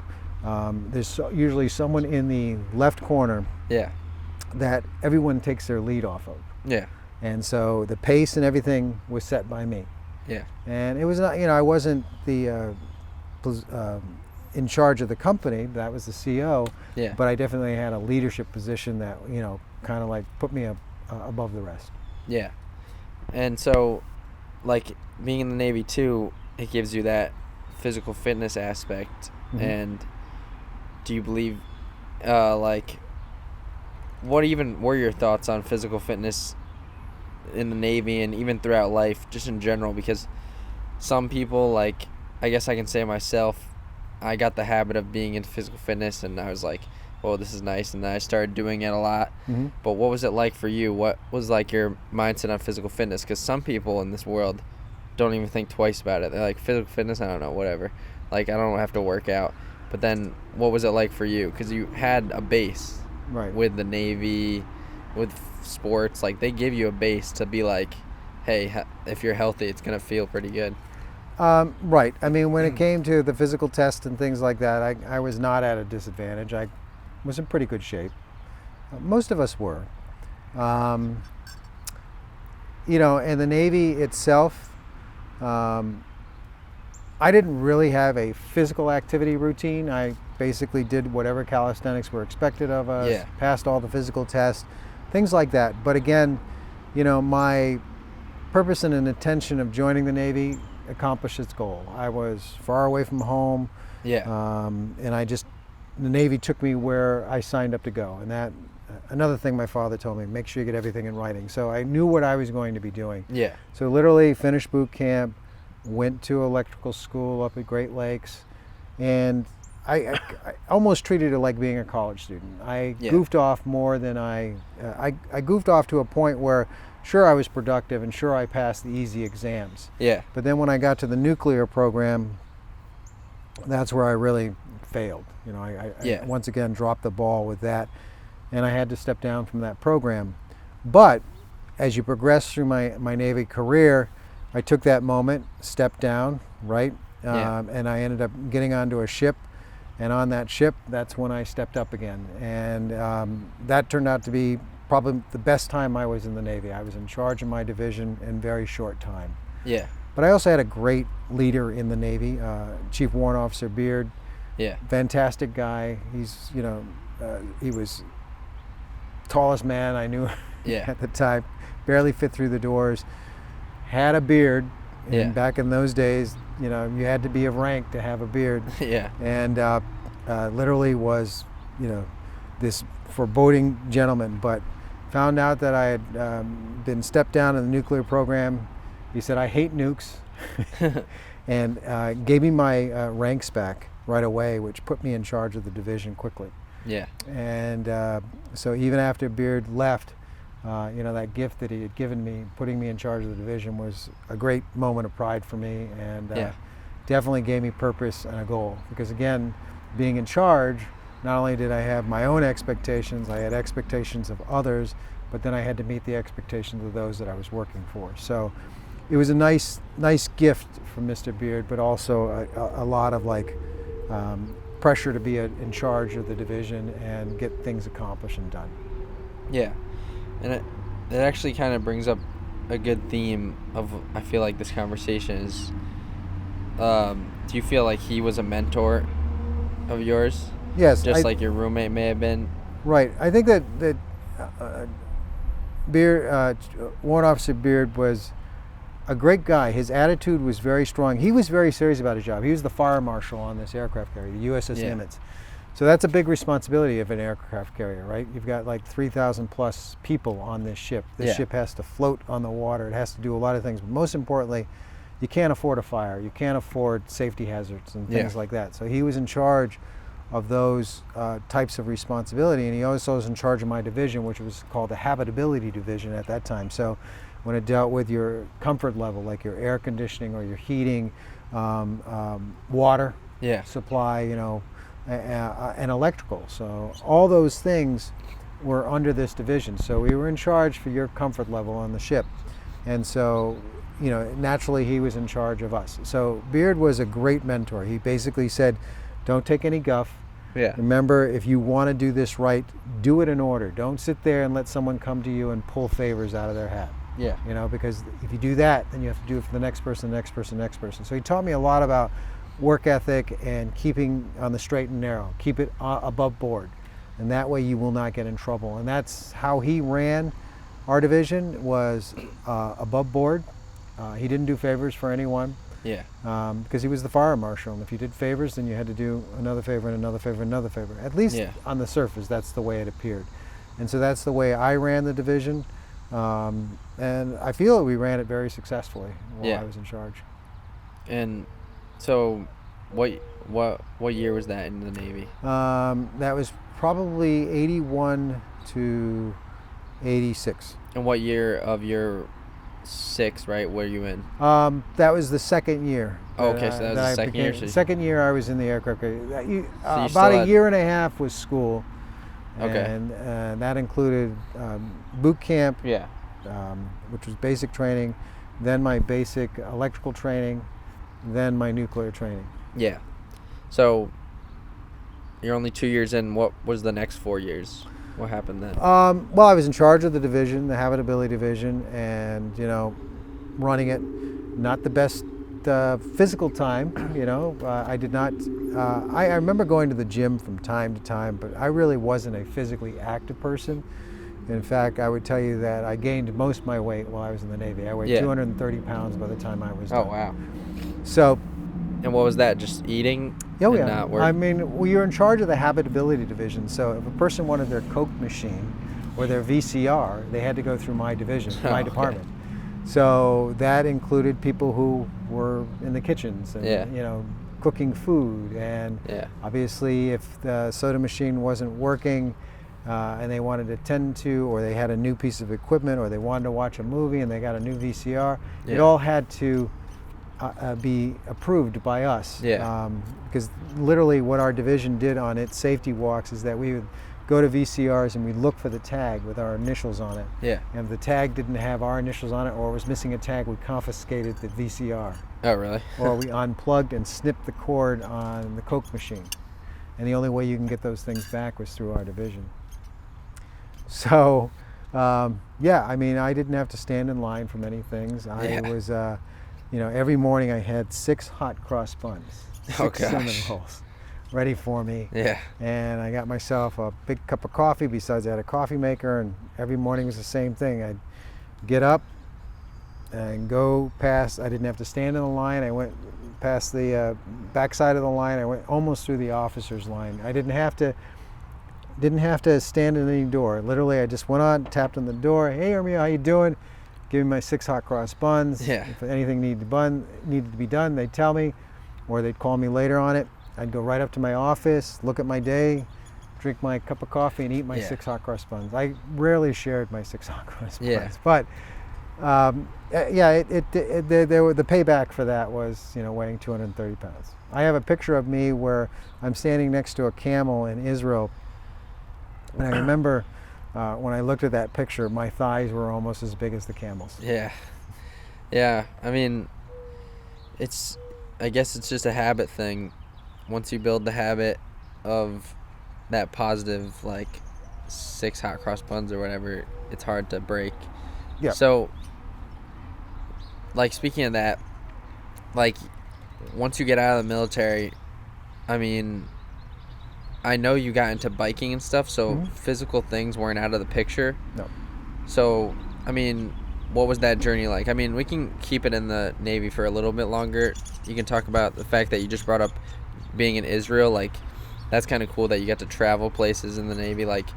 there's usually someone in the left corner that everyone takes their lead off of. Yeah. And so the pace and everything was set by me. Yeah. And it was not, I wasn't the in charge of the company. That was the CO. Yeah. But I definitely had a leadership position that kind of like put me above the rest. Yeah. And so, like, being in the Navy too, it gives you that physical fitness aspect. Mm-hmm. And do you believe, what even were your thoughts on physical fitness in the Navy and even throughout life, just in general? Because some people, like, I guess I can say myself, I got the habit of being into physical fitness, and I was like, oh, this is nice, and then I started doing it a lot. Mm-hmm. But what was it like for you? What was, like, your mindset on physical fitness? Because some people in this world don't even think twice about it. They're like, physical fitness, I don't know, whatever. Like, I don't have to work out. But then what was it like for you? Because you had a base with the Navy, with sports. Like, they give you a base to be like, hey, if you're healthy, it's going to feel pretty good. Right. I mean, when it came to the physical test and things like that, I was not at a disadvantage. I was in pretty good shape. Most of us were. And the Navy itself, I didn't really have a physical activity routine. I basically did whatever calisthenics were expected of us, passed all the physical tests, things like that. But again, my purpose and intention of joining the Navy accomplished its goal. I was far away from home. And the Navy took me where I signed up to go. And that, another thing my father told me, make sure you get everything in writing. So I knew what I was going to be doing. Yeah. So literally finished boot camp, went to electrical school up at Great Lakes, and I almost treated it like being a college student. I goofed off more than I goofed off to a point where sure, I was productive, and sure, I passed the easy exams. Yeah. But then when I got to the nuclear program, that's where I really failed. I once again dropped the ball with that, and I had to step down from that program. But as you progress through my Navy career, I took that moment, stepped down, right? And I ended up getting onto a ship, and on that ship, that's when I stepped up again. And that turned out to be probably the best time I was in the Navy. I was in charge of my division in very short time. Yeah. But I also had a great leader in the Navy, Chief Warrant Officer Beard. Yeah. Fantastic guy. He's, he was tallest man I knew at the time. Barely fit through the doors. Had a beard. And back in those days, you had to be of rank to have a beard. And literally was, this foreboding gentleman, but found out that I had been stepped down in the nuclear program. He said, I hate nukes, and gave me my ranks back right away, which put me in charge of the division quickly. Yeah. And so even after Beard left, that gift that he had given me, putting me in charge of the division, was a great moment of pride for me, and definitely gave me purpose and a goal. Because again, being in charge, not only did I have my own expectations, I had expectations of others, but then I had to meet the expectations of those that I was working for. So it was a nice gift from Mr. Beard, but also a lot of pressure to be in charge of the division and get things accomplished and done. Yeah, and it actually kind of brings up a good theme of, I feel like, this conversation is, do you feel like he was a mentor of yours? Yes. Just like your roommate may have been? Right. I think that Beard, Warrant Officer Beard, was a great guy. His attitude was very strong. He was very serious about his job. He was the fire marshal on this aircraft carrier, the USS Nimitz. So that's a big responsibility of an aircraft carrier, right? You've got like 3,000 plus people on this ship. This ship has to float on the water. It has to do a lot of things. But most importantly, you can't afford a fire. You can't afford safety hazards and things like that. So he was in charge of those types of responsibility. And he also was in charge of my division, which was called the Habitability Division at that time. So when it dealt with your comfort level, like your air conditioning or your heating, water supply, and electrical. So all those things were under this division. So we were in charge for your comfort level on the ship. And so, naturally he was in charge of us. So Beard was a great mentor. He basically said, don't take any guff. Yeah. Remember, if you want to do this right, do it in order. Don't sit there and let someone come to you and pull favors out of their hat. Yeah. Because if you do that, then you have to do it for the next person, the next person, the next person. So he taught me a lot about work ethic and keeping on the straight and narrow. Keep it above board. And that way you will not get in trouble. And that's how he ran our division, was above board. He didn't do favors for anyone. Yeah. Because he was the fire marshal. And if you did favors, then you had to do another favor and another favor and another favor. At least on the surface, that's the way it appeared. And so that's the way I ran the division. And I feel that we ran it very successfully while I was in charge. And so what year was that in the Navy? That was probably 81 to 86. And what year of your 6, right, were you in? That was the second year. Oh, okay, so that was the second year? Second year I was in the aircraft carrier. So about a year and a half was school. Okay. And that included boot camp, which was basic training, then my basic electrical training, then my nuclear training. Yeah. So you're only 2 years in. What was the next 4 years? What happened then? Well, I was in charge of the division, the Habitability Division, and running it. Not the best physical time. I did not. I remember going to the gym from time to time, but I really wasn't a physically active person. In fact, I would tell you that I gained most of my weight while I was in the Navy. I weighed 230 pounds by the time I was done. Oh, wow. So. And what was that, just eating? Oh, yeah. Not work? I mean, you're in charge of the Habitability Division, so if a person wanted their Coke machine or their VCR, they had to go through my division, my department. So that included people who were in the kitchens and, cooking food. And obviously, if the soda machine wasn't working, and they wanted to tend to, or they had a new piece of equipment, or they wanted to watch a movie and they got a new VCR, it all had to be approved by us. Because literally what our division did on its safety walks is that we would go to VCRs and we'd look for the tag with our initials on it. And if the tag didn't have our initials on it or was missing a tag, we confiscated the VCR. Oh, really? Or we unplugged and snipped the cord on the Coke machine. And the only way you can get those things back was through our division. So, I mean, I didn't have to stand in line for many things. I was, every morning I had 6 hot cross buns, 6 cinnamon rolls ready for me. And I got myself a big cup of coffee. Besides, I had a coffee maker, and every morning was the same thing. I'd get up and go past. I didn't have to stand in the line. I went past the backside of the line. I went almost through the officers' line. I didn't have to Didn't have to stand in any door. Literally, I just went on, tapped on the door. Hey, Ermi, how you doing? Give me my 6 hot cross buns. Yeah. If anything needed to be done, they'd tell me, or they'd call me later on it. I'd go right up to my office, look at my day, drink my cup of coffee, and eat my 6 hot cross buns. I rarely shared my 6 hot cross buns, but the payback for that was, weighing 230 pounds. I have a picture of me where I'm standing next to a camel in Israel, and I remember when I looked at that picture, my thighs were almost as big as the camel's. Yeah. I mean, I guess it's just a habit thing. Once you build the habit of that positive, like 6 hot cross buns or whatever, it's hard to break. Yeah. So, like, speaking of that, like, once you get out of the military, I mean, I know you got into biking and stuff, so physical things weren't out of the picture. No. So, I mean, what was that journey like? I mean, we can keep it in the Navy for a little bit longer. You can talk about the fact that you just brought up being in Israel. Like, that's kind of cool that you got to travel places in the Navy. Like,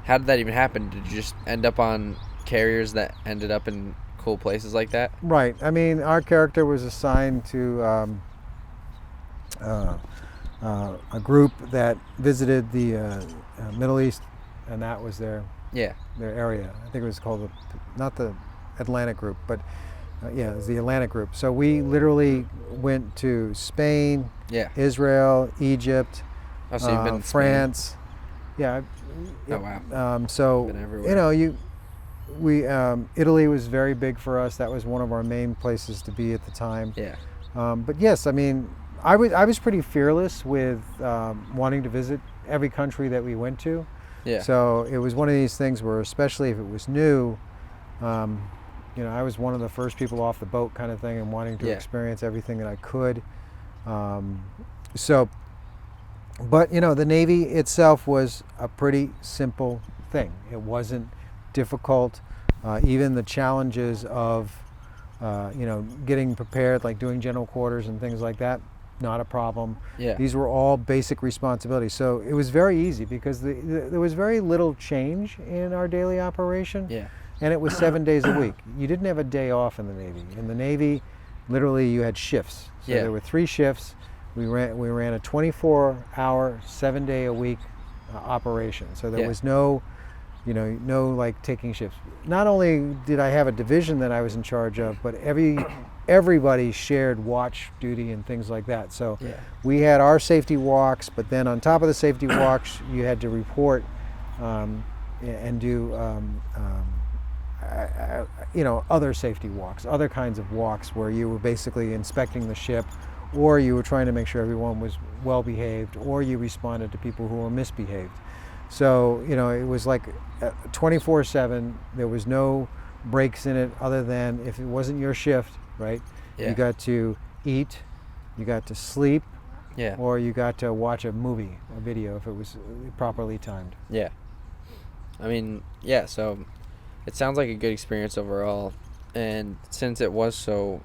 how did that even happen? Did you just end up on carriers that ended up in cool places like that? Right. I mean, our character was assigned to a group that visited the Middle East, and that was their area. I think it was called not the Atlantic group, but it was the Atlantic group. So we literally went to Spain, Israel, Egypt, So you've been in France. Spain. Yeah. Oh wow. So been everywhere. Italy was very big for us. That was one of our main places to be at the time. Yeah. But yes, I mean, I was pretty fearless with wanting to visit every country that we went to. Yeah. So it was one of these things where, especially if it was new, I was one of the first people off the boat, kind of thing, and wanting to experience everything that I could. But the Navy itself was a pretty simple thing. It wasn't difficult. Even the challenges of getting prepared, like doing general quarters and things like that, not a problem. Yeah. These were all basic responsibilities. So it was very easy because there was very little change in our daily operation. Yeah. And it was 7 days a week. You didn't have a day off in the Navy. In the Navy, literally you had shifts. So there were 3 shifts. We ran a 24-hour, 7-day-a-week operation. So there was no like taking shifts. Not only did I have a division that I was in charge of, but everybody shared watch duty and things like that. So we had our safety walks, but then on top of the safety walks, you had to report and do other safety walks, other kinds of walks where you were basically inspecting the ship, or you were trying to make sure everyone was well behaved, or you responded to people who were misbehaved. So, it was like 24/7. There was no breaks in it other than if it wasn't your shift, right? Yeah. You got to eat, you got to sleep, Yeah. or you got to watch a movie, a video, if it was properly timed. Yeah. I mean, yeah, so it sounds like a good experience overall. And since it was so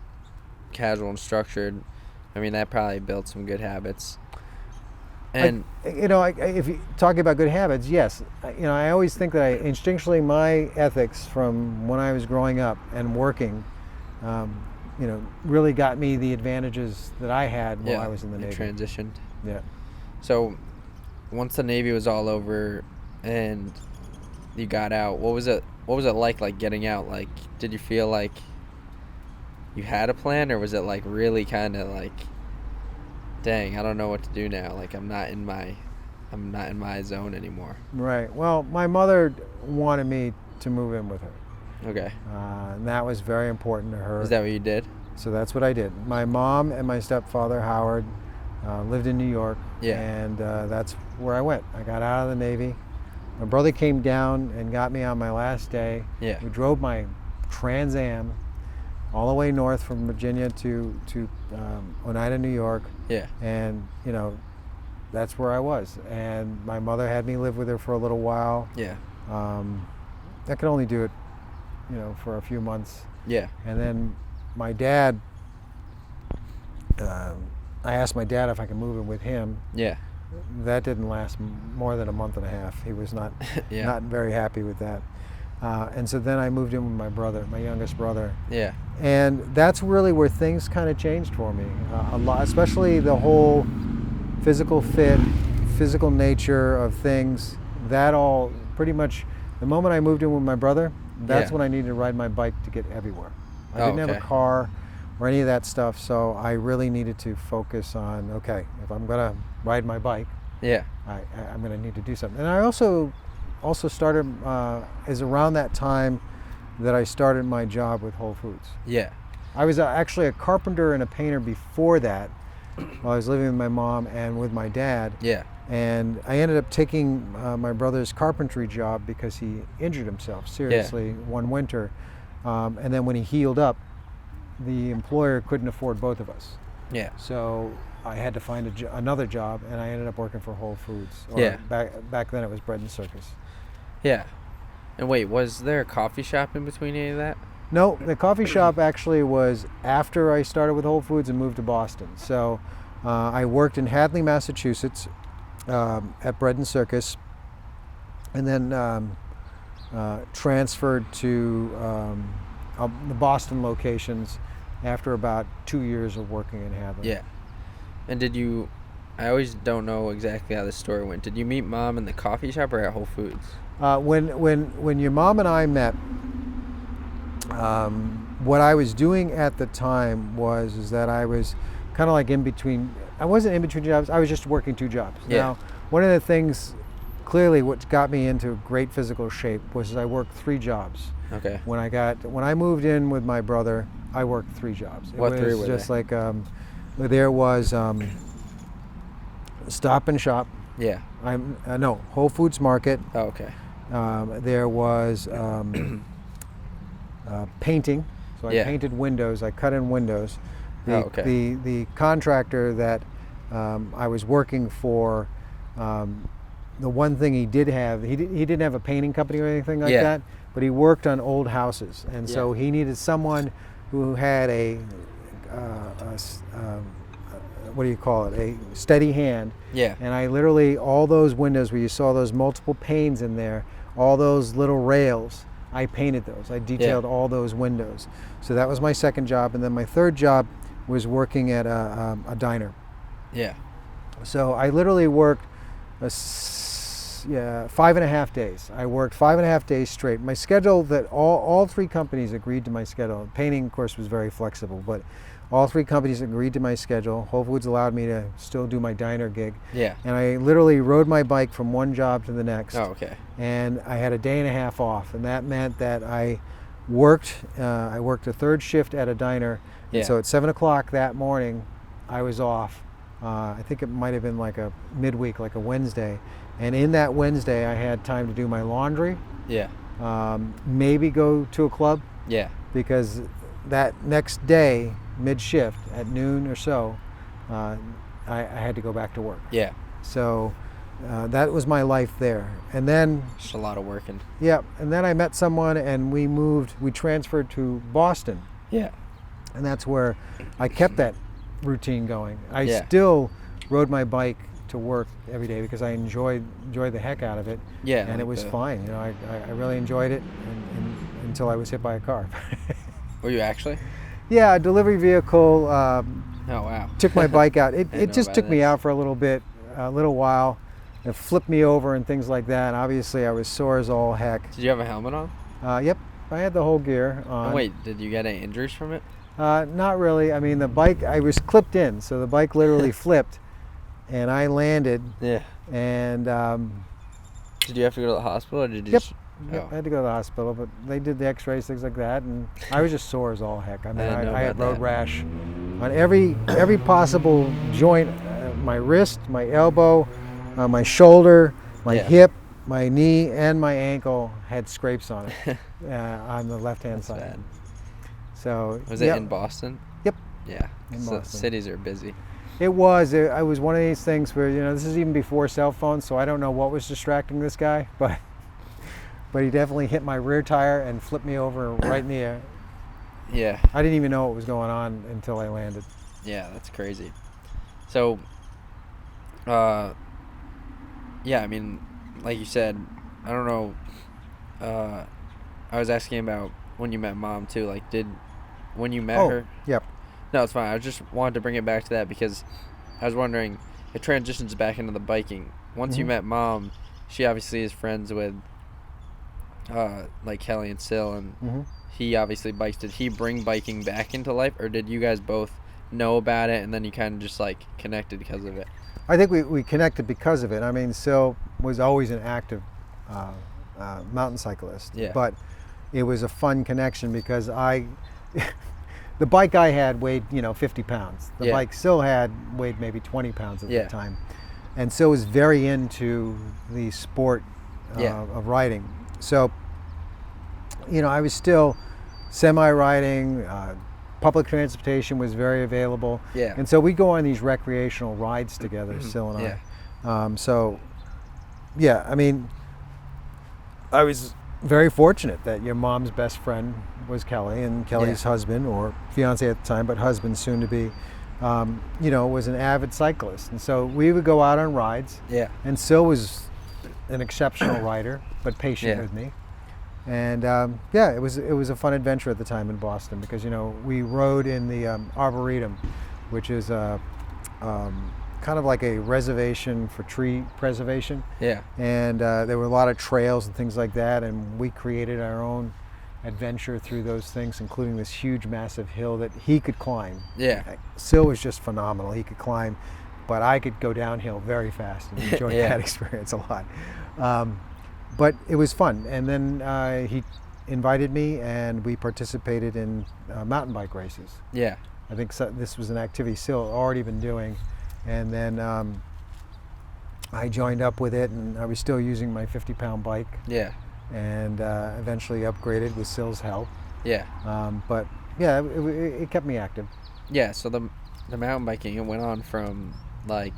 casual and structured, I mean, that probably built some good habits. And if you're talking about good habits, yes. I always think that instinctually my ethics from when I was growing up and working, really got me the advantages that I had while I was in the Navy. Transitioned. Yeah. So once the Navy was all over and you got out, what was it like getting out? Like, did you feel like you had a plan, or was it like really kind of like, dang, I don't know what to do now, like I'm not in my zone anymore? Right. Well, my mother wanted me to move in with her. Okay. And that was very important to her. Is that what you did? So that's what I did. My mom and my stepfather, Howard, lived in New York. Yeah. And that's where I went. I got out of the Navy. My brother came down and got me on my last day. Yeah. We drove my Trans Am all the way north from Virginia to Oneida, New York. Yeah. And, that's where I was. And my mother had me live with her for a little while. Yeah. I could only do it, for a few months. Yeah. And then my dad, I asked my dad if I could move in with him. Yeah. that didn't last more than a month and a half. He was not Yeah. not very happy with that. And so then I moved in with my brother, my youngest brother. Yeah. And that's really where things kind of changed for me a lot, especially the whole physical fit, physical nature of things. That all pretty much, the moment I moved in with my brother, that's Yeah. when I needed to ride my bike to get everywhere. I Oh, didn't have a okay. car or any of that stuff, so I really needed to focus on, okay, if I'm going to ride my bike, Yeah. I'm going to need to do something. And I also started, is around that time that I started my job with Whole Foods. Yeah. I was actually a carpenter and a painter before that while I was living with my mom and with my dad. Yeah. And I ended up taking my brother's carpentry job because he injured himself seriously one winter. And then when he healed up, the employer couldn't afford both of us. Yeah. So I had to find another job, and I ended up working for Whole Foods. Or Yeah. Back then it was Bread and Circus. Yeah. And wait, was there a coffee shop in between any of that? No, the coffee shop actually was after I started with Whole Foods and moved to Boston. So I worked in Hadley, Massachusetts at Bread and Circus, and then transferred to the Boston locations after about 2 years of working in Hadley. Yeah. And did you, I always don't know exactly how this story went. Did you meet Mom in the coffee shop or at Whole Foods? When your mom and I met, what I was doing at the time is that I was kind of like in between. I wasn't in between jobs. I was just working 2 jobs. Yeah. Now, one of the things, clearly, what got me into great physical shape was I worked 3 jobs. Okay. When I moved in with my brother, I worked 3 jobs. What 3 were just they? like there was Stop and Shop. Yeah. No, Whole Foods Market. Oh, okay. There was painting. So I Yeah. painted windows. I cut in windows. Okay. The contractor that I was working for, the one thing he did have, he didn't have a painting company or anything like Yeah. that, but he worked on old houses, and so Yeah. he needed someone who had what do you call it? A steady hand. Yeah. And I literally, all those windows where you saw those multiple panes in there, all those little rails, I painted those. I detailed all those windows. So that was my second job. And then my third job was working at a diner. Yeah. So I literally worked 5.5 days. I worked 5.5 days straight. My schedule, that all 3 companies agreed to my schedule. Painting, of course, was very flexible, but all 3 companies agreed to my schedule. Whole Foods allowed me to still do my diner gig. Yeah. And I literally rode my bike from one job to the next. Oh, okay. And I had a day and a half off, and that meant that I worked a 3rd shift at a diner. Yeah. And so at 7 o'clock that morning, I was off. I think it might have been like a midweek, like a Wednesday. And in that Wednesday, I had time to do my laundry, Yeah. maybe go to a club, Yeah. because that next day, mid-shift at noon or so, I had to go back to work. Yeah. So that was my life there. And then, Just a lot of working. yeah, and then I met someone, and we transferred to Boston. Yeah. And that's where I kept that routine going. I Yeah. still rode my bike to work every day because I enjoyed the heck out of it. Yeah. And it was fine. You know, I really enjoyed it until I was hit by a car. Were you actually? Yeah, a delivery vehicle Oh, wow. took my bike out. It know just about took me this. out for a little while. It flipped me over and things like that. And obviously, I was sore as all heck. Did you have a helmet on? Yep, I had the whole gear on. Oh, wait, did you get any injuries from it? Not really. I mean, the bike, I was clipped in, so the bike literally flipped, and I landed, Yeah. and Did you have to go to the hospital, or did you Yep. just... yep, Oh. I had to go to the hospital, but they did the x-rays, things like that, and I was just sore as all heck. I mean, didn't know I had about road that. rash on every possible joint, my wrist, my elbow, my shoulder, my Yeah. hip, my knee, and my ankle had scrapes on it on the left-hand side. Bad. So Was it yep. in Boston? Yep. Yeah. In So Boston. cities are busy. It was one of these things where, you know, this is even before cell phones, so I don't know what was distracting this guy, but he definitely hit my rear tire and flipped me over right in the air. Yeah. I didn't even know what was going on until I landed. Yeah, that's crazy. So, Yeah, I mean, like you said, I don't know. Uh, I was asking about when you met mom too. Like, when you met Oh, her? yep. No, it's fine. I just wanted to bring it back to that because I was wondering. It transitions back into the biking. Once you Hmm. met mom, she obviously is friends with like Kelly and Sil, and Hmm. he obviously bikes. Did he bring biking back into life, or did you guys both know about it and then you kind of just like connected because of it? I think we connected because of it. I mean, Sil was always an active uh, mountain cyclist, Yeah. but it was a fun connection because the bike I had weighed 50 pounds. The Yeah. bike Sil had weighed maybe 20 pounds at the Yeah. time, and Sil was very into the sport Yeah. of riding. So I was still semi-riding. Public transportation was very available, Yeah. and so we go on these recreational rides together, Sil and Yeah. I. So, yeah, I mean, I was very fortunate that your mom's best friend was Kelly, and Kelly's husband, or fiance at the time, but husband soon to be, was an avid cyclist, and so we would go out on rides. Yeah. And Sil was an exceptional rider, but patient Yeah. with me. And it was a fun adventure at the time in Boston because we rode in the Arboretum, which is kind of like a reservation for tree preservation. Yeah. And there were a lot of trails and things like that, and we created our own adventure through those things, including this huge, massive hill that he could climb. Yeah. Sil was just phenomenal. He could climb, but I could go downhill very fast and enjoyed Yeah. that experience a lot. But it was fun. And then he invited me, and we participated in mountain bike races. Yeah. I think this was an activity Sil had already been doing. And then I joined up with it, and I was still using my 50-pound bike, Yeah. and eventually upgraded with Sil's help. Yeah. But yeah, it kept me active. Yeah. So the mountain biking, it went on from like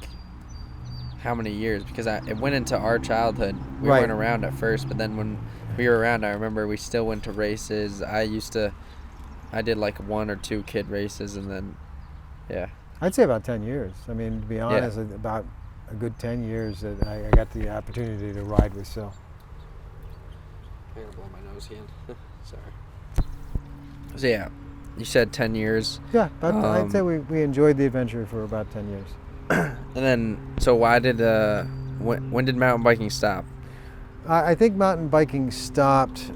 how many years? Because it went into our childhood. We Right. weren't around at first, but then when we were around, I remember we still went to races. I did like 1 or 2 kid races, and then yeah. I'd say about 10 years. I mean, to be honest, about a good 10 years that I got the opportunity to ride with Sil. I'm gonna blow my nose again. Sorry. So yeah, you said 10 years, Yeah, but I'd say we enjoyed the adventure for about 10 years. and then so why did when did mountain biking stop? I think mountain biking stopped.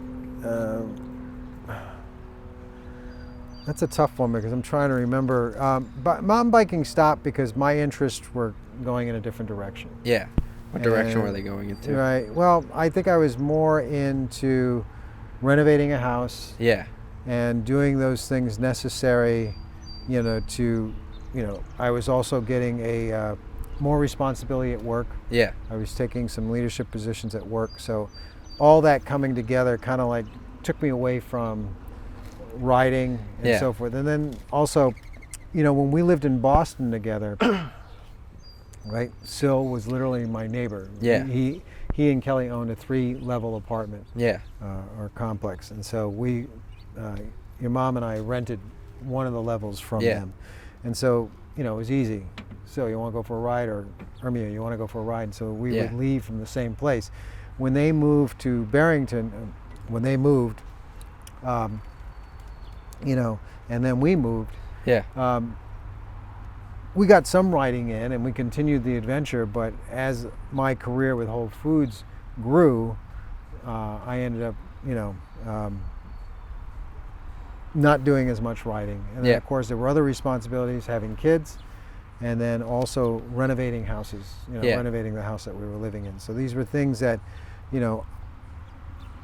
That's a tough one because I'm trying to remember. But mountain biking stopped because my interests were going in a different direction. Yeah, what direction were And- they going into? Right. Well, I think I was more into renovating a house Yeah, and doing those things necessary, I was also getting a more responsibility at work. yeah, I was taking some leadership positions at work. So all that coming together kind of like took me away from riding and Yeah. so forth. And then also, when we lived in Boston together, right, Sil was literally my neighbor. Yeah. He and Kelly owned a 3-level apartment yeah, or complex. And so your mom and I rented one of the levels from Yeah. them. And so, it was easy. So you want to go for a ride, or Ermia, you want to go for a ride? So we Yeah. would leave from the same place. When they moved to Barrington, and then we moved, yeah, we got some riding in and we continued the adventure. But as my career with Whole Foods grew, I ended up, not doing as much riding. And then, Yeah. of course, there were other responsibilities, having kids, and then also renovating houses, Yeah. renovating the house that we were living in. So these were things that,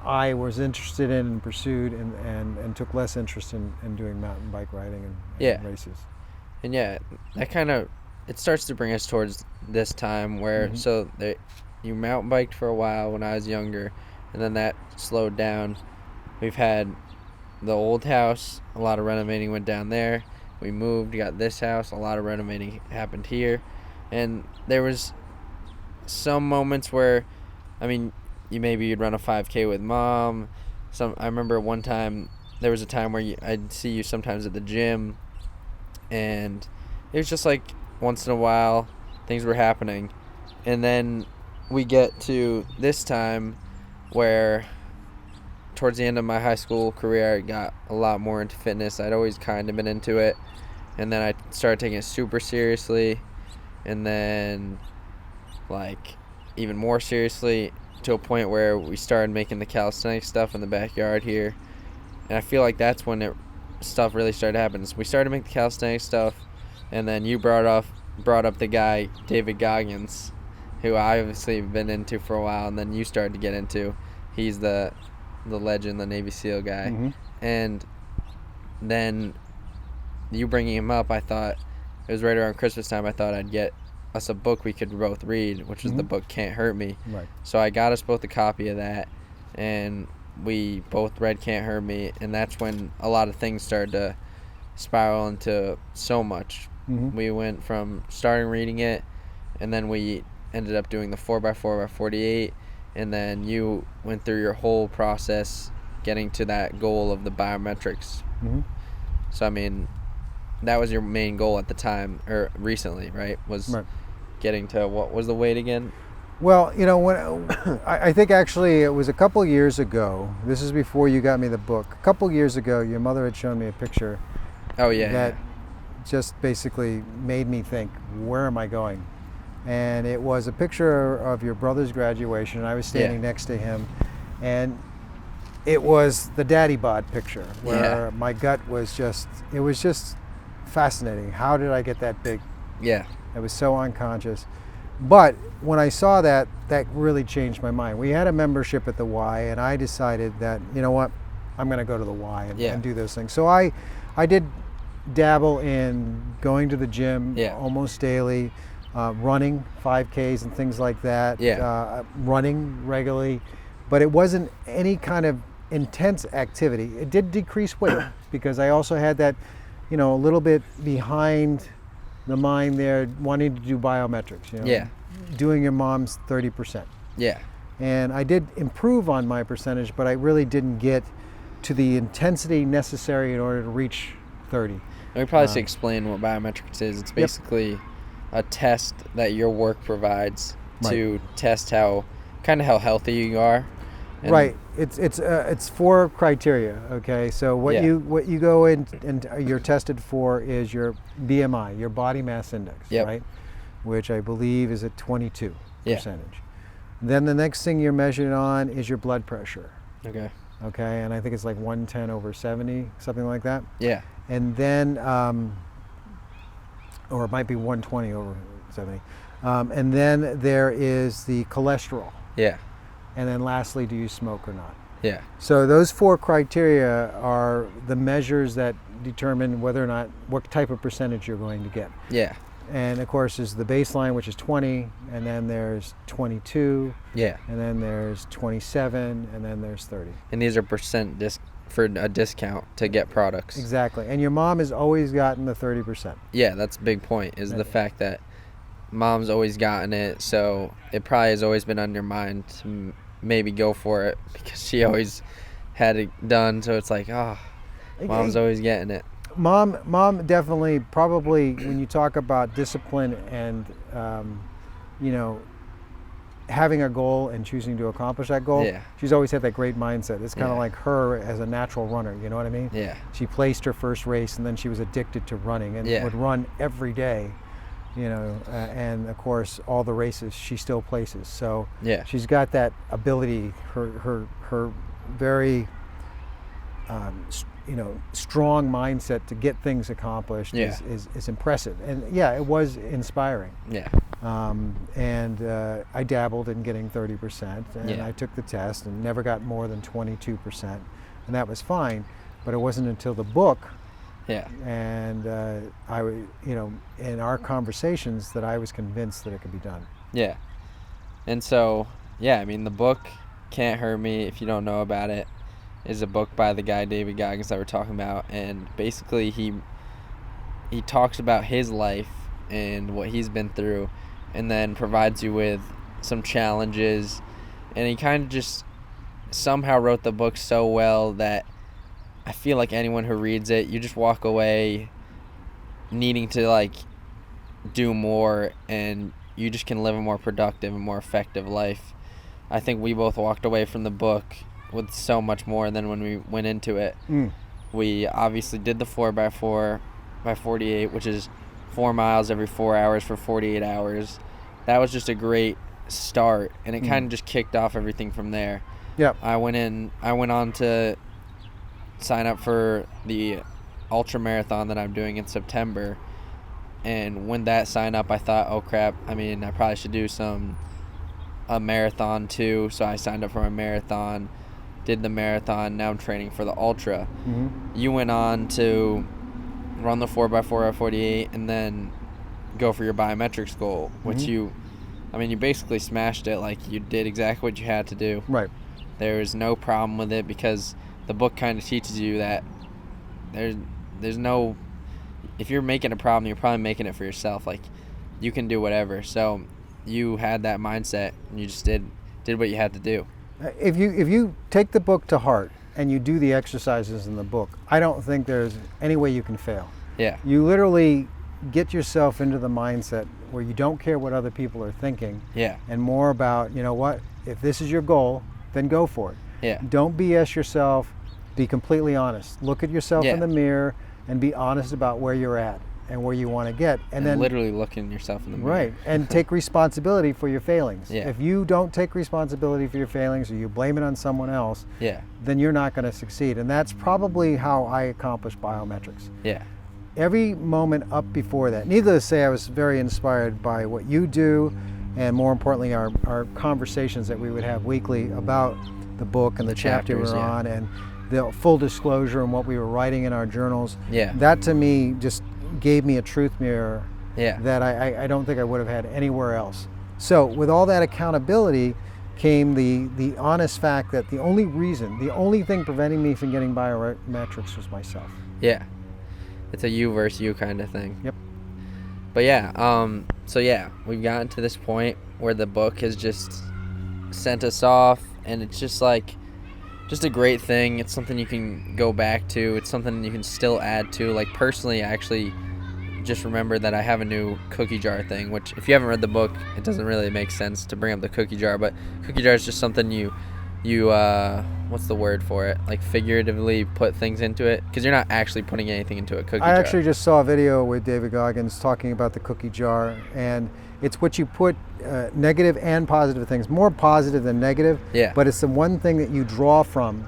I was interested in and pursued, and took less interest in doing mountain bike riding and Yeah. races. and yeah, that kind of it starts to bring us towards this time where Mhm. you mountain biked for a while when I was younger, and then that slowed down. We've had the old house, a lot of renovating went down there. We moved, got this house, a lot of renovating happened here, and there was some moments where, I mean, you'd run a 5K with mom. I remember one time there was a time where I'd see you sometimes at the gym, and it was just like once in a while things were happening, and then we get to this time where towards the end of my high school career, I got a lot more into fitness. I'd always kind of been into it, and then I started taking it super seriously, and then like even more seriously to a point where we started making the calisthenics stuff in the backyard here. And I feel like that's when stuff really started happening. So we started to make the calisthenics stuff, and then you brought up the guy David Goggins, who I obviously have been into for a while, and then you started to get into. He's the legend, the Navy SEAL guy. Mm-hmm. And then you bringing him up, I thought it was right around Christmas time. I thought I'd get us a book we could both read, which was the book Can't Hurt Me. Right. So I got us both a copy of that, and we both read Can't Hurt Me, and that's when a lot of things started to spiral into so much. Mm-hmm. We went from starting reading it, and then we ended up doing the 4x4x48, and then you went through your whole process getting to that goal of the biometrics. Mm-hmm. So, I mean, that was your main goal at the time, or recently, right? Was getting to, what was the weight again? Well, you know, when I think actually it was a couple years ago. This is before you got me the book. A couple years ago, your mother had shown me a picture. Oh, yeah. That just basically made me think, where am I going? And it was a picture of your brother's graduation, and I was standing next to him, and it was the daddy bod picture, where my gut was just fascinating. How did I get that big? Yeah. I was so unconscious. But when I saw that, that really changed my mind. We had a membership at the Y, and I decided that, you know what, I'm going to go to the Y and do those things. So I did dabble in going to the gym almost daily, running 5Ks and things like that, running regularly, but it wasn't any kind of intense activity. It did decrease weight because I also had that, you know, a little bit behind the mind there, wanting to do biometrics, you know, doing your mom's 30%. Yeah. And I did improve on my percentage, but I really didn't get to the intensity necessary in order to reach 30. And we probably should explain what biometrics is. It's basically a test that your work provides to test how healthy you are. And right. It's 4 criteria. Okay. So what you go in and you're tested for is your BMI, your body mass index, right? Which I believe is at 22%. Then the next thing you're measured on is your blood pressure. Okay. Okay. And I think it's like 110/70, something like that. Yeah. And then, or it might be 120/70. And then there is the cholesterol. Yeah. And then lastly, do you smoke or not? Yeah. So those 4 criteria are the measures that determine whether or not, what type of percentage you're going to get. Yeah. And of course is the baseline, which is 20, and then there's 22, and then there's 27, and then there's 30. And these are percent for a discount to get products. Exactly. And your mom has always gotten the 30%. Yeah, that's a big point, is the fact that mom's always gotten it, so it probably has always been on your mind to maybe go for it because she always had it done, so it's like, mom's always getting it. Mom definitely, probably, when you talk about discipline and, you know, having a goal and choosing to accomplish that goal, she's always had that great mindset. It's kind of like her as a natural runner, you know what I mean? Yeah. She placed her first race, and then she was addicted to running and would run every day, you know, and of course all the races she still places. So she's got that ability. Her very you know, strong mindset to get things accomplished is impressive, and it was inspiring. And I dabbled in getting 30%, and I took the test and never got more than 22%, and that was fine. But it wasn't until the book and I, you know, in our conversations, that I was convinced that it could be done. Yeah. And so, I mean, the book Can't Hurt Me, if you don't know about it, is a book by the guy David Goggins that we're talking about, and basically he talks about his life and what he's been through, and then provides you with some challenges, and he kind of just somehow wrote the book so well that I feel like anyone who reads it, you just walk away needing to like do more, and you just can live a more productive and more effective life. I think we both walked away from the book with so much more than when we went into it. We obviously did the 4x4 by 48, which is 4 miles every 4 hours for 48 hours. That was just a great start, and it kind of just kicked off everything from there. Yep. I went on to sign up for the ultra marathon that I'm doing in September, and when that signed up, I thought, oh crap, I mean, I probably should do a marathon too. So I signed up for a marathon, did the marathon. Now I'm training for the ultra. You went on to run the 4x4 at 48 and then go for your biometrics goal, which you basically smashed it. Like, you did exactly what you had to do. Right. There was no problem with it, because the book kind of teaches you that there's no, if you're making a problem, you're probably making it for yourself. Like, you can do whatever. So you had that mindset, and you just did what you had to do. If you take the book to heart and you do the exercises in the book, I don't think there's any way you can fail. Yeah. You literally get yourself into the mindset where you don't care what other people are thinking. Yeah. And more about, you know what, if this is your goal, then go for it. Yeah. Don't BS yourself. Be completely honest. Look at yourself in the mirror and be honest about where you're at and where you want to get. And then literally looking yourself in the mirror. Right. And take responsibility for your failings. Yeah. If you don't take responsibility for your failings, or you blame it on someone else, Yeah. then you're not going to succeed. And that's probably how I accomplished biometrics. Yeah. Every moment up before that, needless to say, I was very inspired by what you do, and more importantly, our conversations that we would have weekly about the book and the chapter Chapters, we're yeah. on, and the full disclosure and what we were writing in our journals. Yeah. That to me just gave me a truth mirror Yeah. that I don't think I would have had anywhere else. So with all that accountability came the honest fact that the only thing preventing me from getting biometrics was myself. Yeah. It's a you versus you kind of thing. Yep. But yeah, so yeah, we've gotten to this point where the book has just sent us off, and it's just like, just a great thing. It's something you can go back to. It's something you can still add to. Like, personally, I actually just remembered that I have a new cookie jar thing, which, if you haven't read the book, it doesn't really make sense to bring up the cookie jar, but cookie jar is just something you what's the word for it? Like, figuratively put things into it, because you're not actually putting anything into a cookie jar. I actually just saw a video with David Goggins talking about the cookie jar, and it's what you put negative and positive things, more positive than negative. Yeah. But it's the one thing that you draw from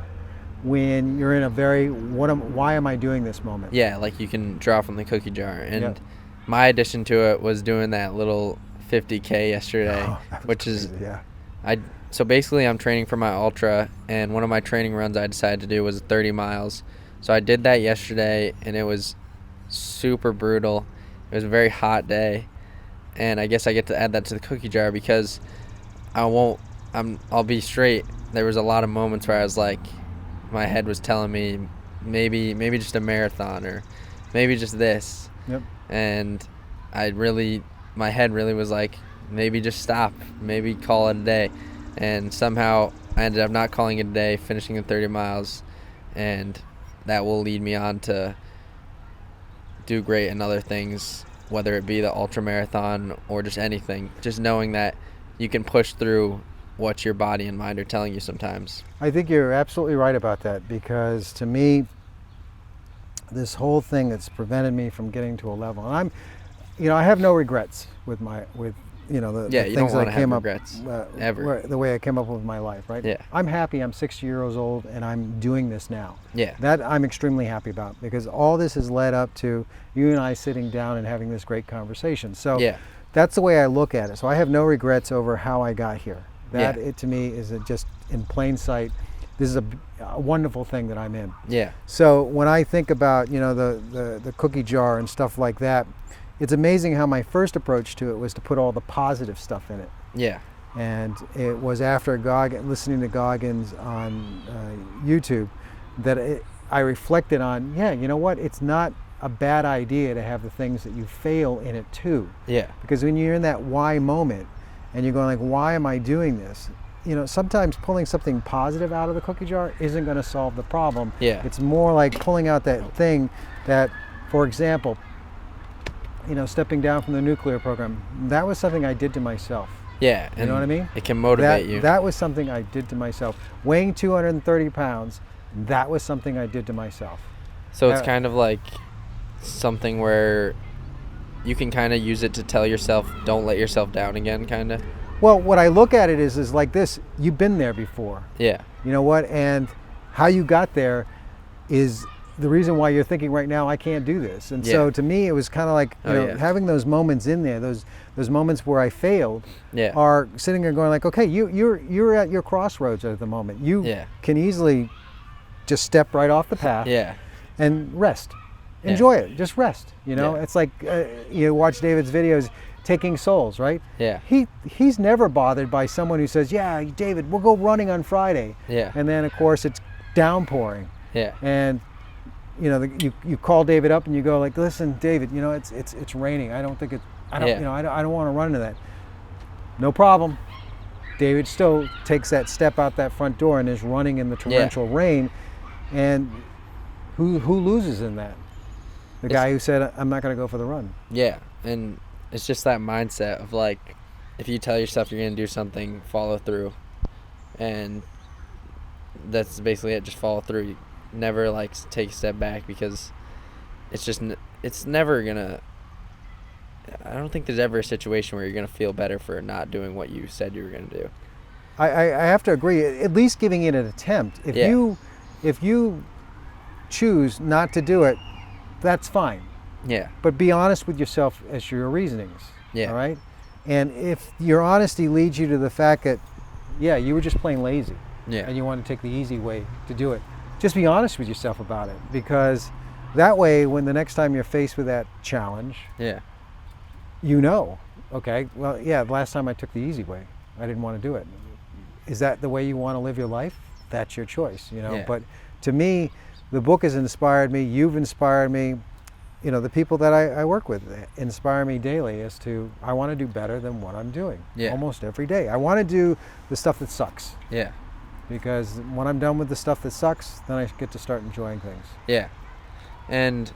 when you're in a very why am I doing this moment. Yeah, like, you can draw from the cookie jar. And Yep. my addition to it was doing that little 50K yesterday, which crazy, is yeah. So basically, I'm training for my ultra, and one of my training runs I decided to do was 30 miles. So I did that yesterday, and it was super brutal. It was a very hot day, and I guess I get to add that to the cookie jar, because I'll be straight. There was a lot of moments where I was like, my head was telling me maybe just a marathon, or maybe just this. Yep. And my head really was like, maybe just stop, maybe call it a day. And somehow I ended up not calling it a day, finishing the 30 miles, and that will lead me on to do great in other things, whether it be the ultra marathon or just anything. Just knowing that you can push through what your body and mind are telling you sometimes. I think you're absolutely right about that, because to me, this whole thing that's prevented me from getting to a level, and I have no regrets with the You things don't want that to I came have up regrets ever. the way I came up with my life, right? Yeah. I'm happy. I'm 60 years old, and I'm doing this now. Yeah. That I'm extremely happy about, because all this has led up to you and I sitting down and having this great conversation. So Yeah. that's the way I look at it. So I have no regrets over how I got here. That Yeah. it to me is just in plain sight. This is a wonderful thing that I'm in. Yeah. So when I think about the cookie jar and stuff like that, it's amazing how my first approach to it was to put all the positive stuff in it. Yeah. And it was after listening to Goggins on YouTube that I reflected on, you know what? It's not a bad idea to have the things that you fail in it too. Yeah. Because when you're in that why moment and you're going like, why am I doing this? Sometimes pulling something positive out of the cookie jar isn't going to solve the problem. Yeah. It's more like pulling out that thing that, for example, stepping down from the nuclear program, that was something I did to myself. Yeah. You know what I mean? It can motivate you. That was something I did to myself. Weighing 230 pounds, that was something I did to myself. So it's kind of like something where you can kind of use it to tell yourself, don't let yourself down again, kind of. Well, what I look at it is like this. You've been there before. Yeah. You know what? And how you got there is the reason why you're thinking right now, I can't do this. And so to me, it was kind of like, having those moments in there, those moments where I failed, are sitting there going like, okay, you're at your crossroads at the moment. You can easily just step right off the path and rest. Enjoy it. Just rest. It's like you watch David's videos, Taking Souls, right? Yeah. He's never bothered by someone who says, yeah, David, we'll go running on Friday. Yeah. And then of course it's downpouring. Yeah. And you call David up and you go like, listen, David, it's raining. I don't think I don't want to run into that. No problem. David still takes that step out that front door and is running in the torrential rain. And who loses in that? The guy who said, I'm not going to go for the run. Yeah, and it's just that mindset of like, if you tell yourself you're going to do something, follow through. And that's basically it, just follow through. You never like take a step back, because it's never going to, I don't think there's ever a situation where you're going to feel better for not doing what you said you were going to do. I have to agree, at least giving it an attempt. If you choose not to do it, that's fine. Yeah. But be honest with yourself as to your reasonings. Yeah. All right? And if your honesty leads you to the fact that, you were just plain lazy. Yeah. And you want to take the easy way to do it, just be honest with yourself about it. Because that way, when the next time you're faced with that challenge, okay, well, the last time I took the easy way, I didn't want to do it. Is that the way you want to live your life? That's your choice, But to me, the book has inspired me. You've inspired me. The people that I work with inspire me daily as to, I want to do better than what I'm doing almost every day. I want to do the stuff that sucks. Yeah. Because when I'm done with the stuff that sucks, then I get to start enjoying things. Yeah. And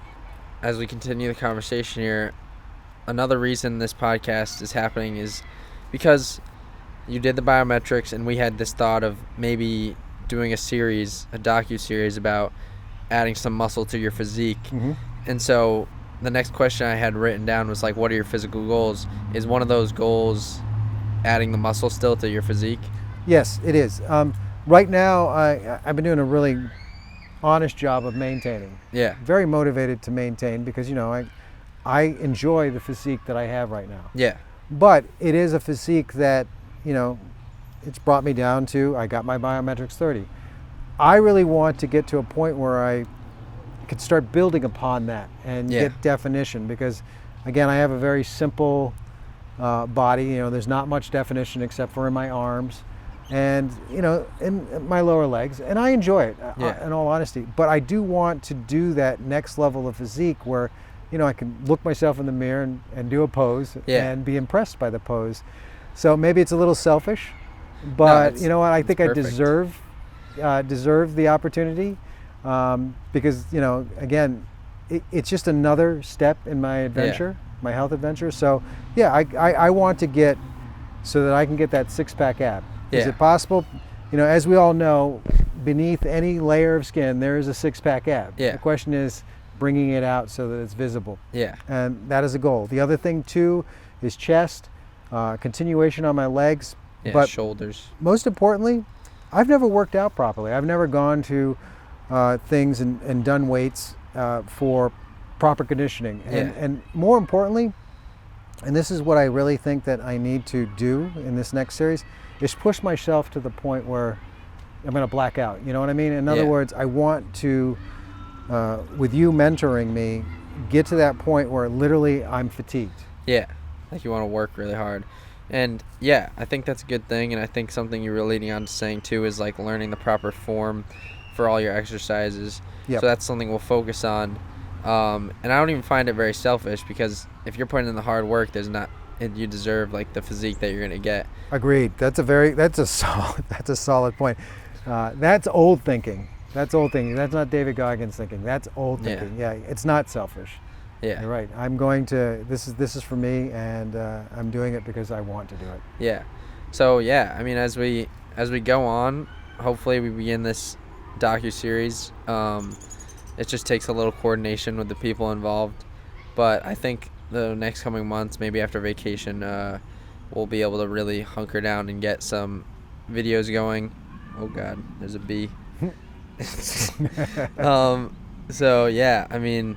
as we continue the conversation here, another reason this podcast is happening is because you did the biometrics, and we had this thought of maybe doing a docu-series about adding some muscle to your physique. Mm-hmm. And so the next question I had written down was like, what are your physical goals? Is one of those goals adding the muscle still to your physique? Yes, it is. Right now, I've been doing a really honest job of maintaining. Yeah. Very motivated to maintain, because, I enjoy the physique that I have right now. Yeah. But it is a physique that, it's brought me down to, I got my biometrics 30. I really want to get to a point where I could start building upon that and get definition, because again, I have a very simple body. There's not much definition except for in my arms and in my lower legs, and I enjoy it in all honesty. But I do want to do that next level of physique where I can look myself in the mirror and do a pose and be impressed by the pose. So maybe it's a little selfish, but you know what, I think I deserve the opportunity, because again, it's just another step in my adventure, my health adventure. So I want to get so that I can get that six-pack ab. Is it possible? As we all know, beneath any layer of skin there is a six-pack ab. The question is bringing it out so that it's visible. And that is a goal. The other thing too is chest, continuation on my legs, but shoulders. Most importantly, I've never worked out properly. I've never gone to things and done weights for proper conditioning. And more importantly, and this is what I really think that I need to do in this next series, is push myself to the point where I'm going to black out. You know what I mean? In other words, I want to, with you mentoring me, get to that point where literally I'm fatigued. Yeah, like you want to work really hard. And I think that's a good thing. And I think something you were leading on to saying too is like learning the proper form for all your exercises. So that's something we'll focus on. And I don't even find it very selfish, because if you're putting in the hard work, you deserve like the physique that you're gonna get. Agreed. That's a solid point. That's old thinking. That's not David Goggins thinking. That's old thinking. It's not selfish. Yeah. You're right. I'm going to. This is for me, and I'm doing it because I want to do it. Yeah. So yeah, I mean, as we go on, hopefully we begin this docu-series. It just takes a little coordination with the people involved, but I think the next coming months, maybe after vacation, we'll be able to really hunker down and get some videos going. Oh God, there's a bee. So yeah, I mean,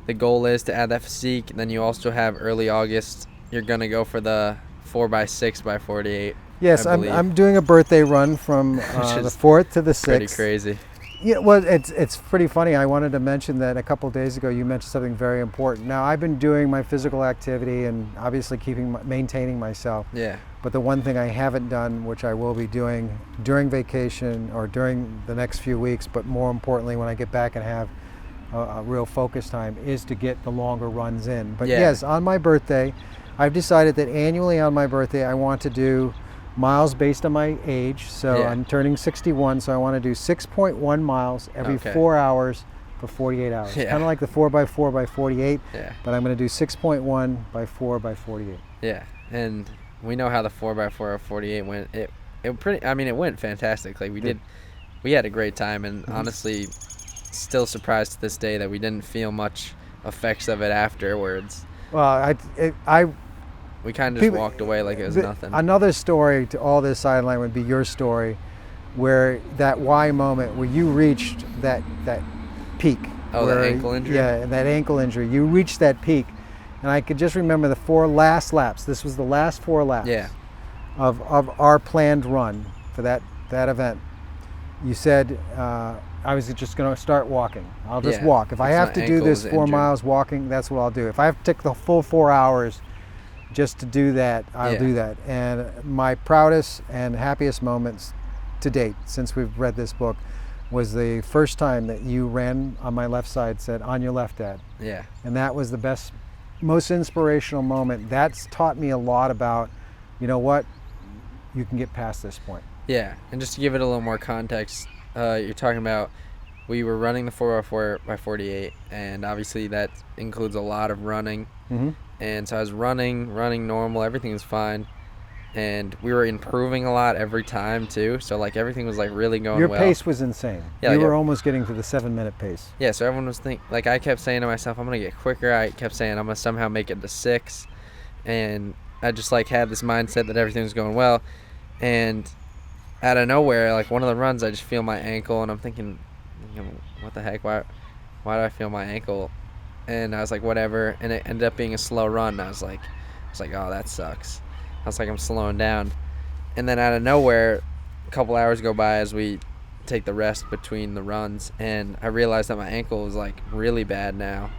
the goal is to add that physique. And then you also have early August. You're gonna go for the 4x6x48. Yes, I believe. I'm doing a birthday run from Which the is 4th to the 6th. Pretty crazy. Yeah, well, it's pretty funny. I wanted to mention that a couple of days ago you mentioned something very important. Now, I've been doing my physical activity and obviously maintaining myself. Yeah. But the one thing I haven't done, which I will be doing during vacation or during the next few weeks, but more importantly when I get back and have a real focus time, is to get the longer runs in. But Yeah. yes, on my birthday, I've decided that annually on my birthday I want to do miles based on my age. So Yeah. I'm turning 61, so I want to do 6.1 miles every Okay. 4 hours for 48 hours. Yeah. Kind of like the 4x4x48, Yeah. but I'm going to do 6.1 by 4x48. Yeah. And we know how the 4x4x48 went. It pretty. I mean, it went fantastic. Like we had a great time, and honestly, still surprised to this day that we didn't feel much effects of it afterwards. Well, We kind of just People- walked away like it was nothing. Another story to all this sideline would be your story, where that why moment where you reached that peak. Oh, the where, ankle injury? Yeah, that ankle injury. You reached that peak, and I could just remember the 4 last laps. This was the last 4 laps. Yeah. Of our planned run for that event. You said I was just going to start walking. I'll just Yeah, walk. If I it's have my to do ankle this was 4 injured. miles walking, that's what I'll do. If I have to take the full 4 hours just to do that, I'll Yeah. do that. And my proudest and happiest moments to date since we've read this book was the first time that you ran on my left side, said, "On your left, Dad." Yeah. And that was the best, most inspirational moment. That's taught me a lot about, you know what, you can get past this point. Yeah, and just to give it a little more context, you're talking about we were running the 4x4x48, and obviously that includes a lot of running. Mm-hmm. And so I was running normal, everything was fine, and we were improving a lot every time too. So like everything was like really going Your well. pace was insane. Yeah, you like were almost getting to the 7-minute pace. Yeah, so everyone was like I kept saying to myself, I'm gonna get quicker. I kept saying I'm gonna somehow make it to 6, and I just like had this mindset that everything was going well, and out of nowhere, like one of the runs, I just feel my ankle, and I'm thinking, what the heck? Why do I feel my ankle? And I was like, whatever. And it ended up being a slow run. And I was like, oh, that sucks. I was like, I'm slowing down. And then out of nowhere, a couple hours go by as we take the rest between the runs, and I realized that my ankle was like really bad now.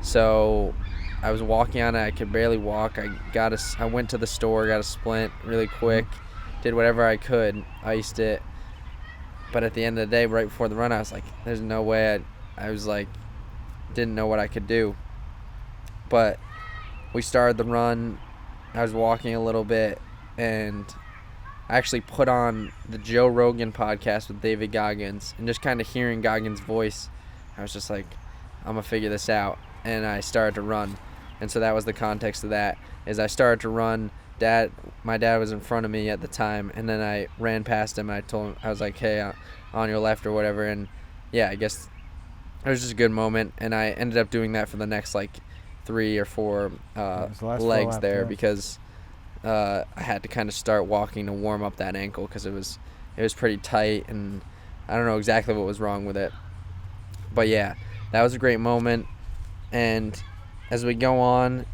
So I was walking on it. I could barely walk. I went to the store, got a splint really quick, did whatever I could, iced it. But at the end of the day, right before the run, I was like, there's no way. I was like, didn't know what I could do. But we started the run. I was walking a little bit, and I actually put on the Joe Rogan podcast with David Goggins, and just kind of hearing Goggins' voice, I was just like, I'm gonna figure this out. And I started to run. And so that was the context of that, is I started to run. My dad was in front of me at the time, and then I ran past him. I told him, I was like, hey, on your left or whatever. And yeah, I guess it was just a good moment, and I ended up doing that for the next like 3 or 4 legs there, because I had to kind of start walking to warm up that ankle, because it was pretty tight, and I don't know exactly what was wrong with it. But yeah, that was a great moment. And as we go on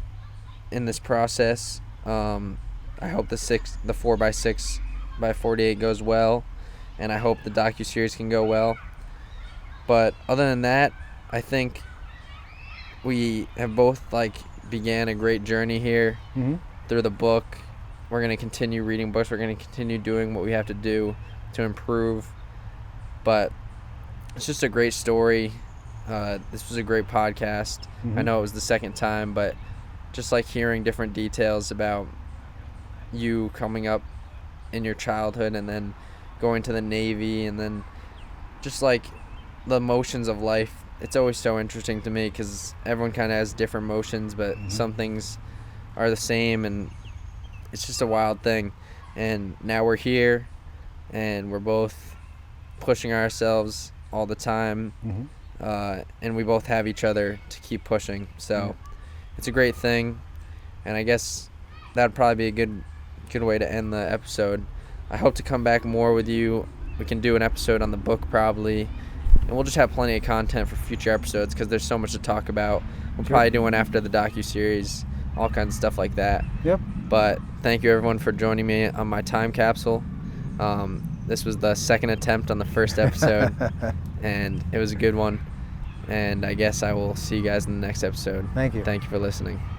in this process, I hope the 4x6x48 goes well, and I hope the docu-series can go well. But other than that, I think we have both like began a great journey here through the book. We're going to continue reading books. We're going to continue doing what we have to do to improve. But it's just a great story. This was a great podcast. I know it was the second time, but just like hearing different details about you coming up in your childhood and then going to the Navy, and then just like the emotions of life it's always so interesting to me because everyone kind of has different emotions, but some things are the same, and it's just a wild thing. And now we're here, and we're both pushing ourselves all the time, and we both have each other to keep pushing. So it's a great thing, and I guess that'd probably be a good way to end the episode. I hope to come back more with you. We can do an episode on the book probably, and we'll just have plenty of content for future episodes because there's so much to talk about. We'll probably do one after the docu-series, all kinds of stuff like that. Yep. But thank you everyone for joining me on my time capsule. This was the second attempt on the first episode, and it was a good one. And I guess I will see you guys in the next episode. Thank you. Thank you for listening.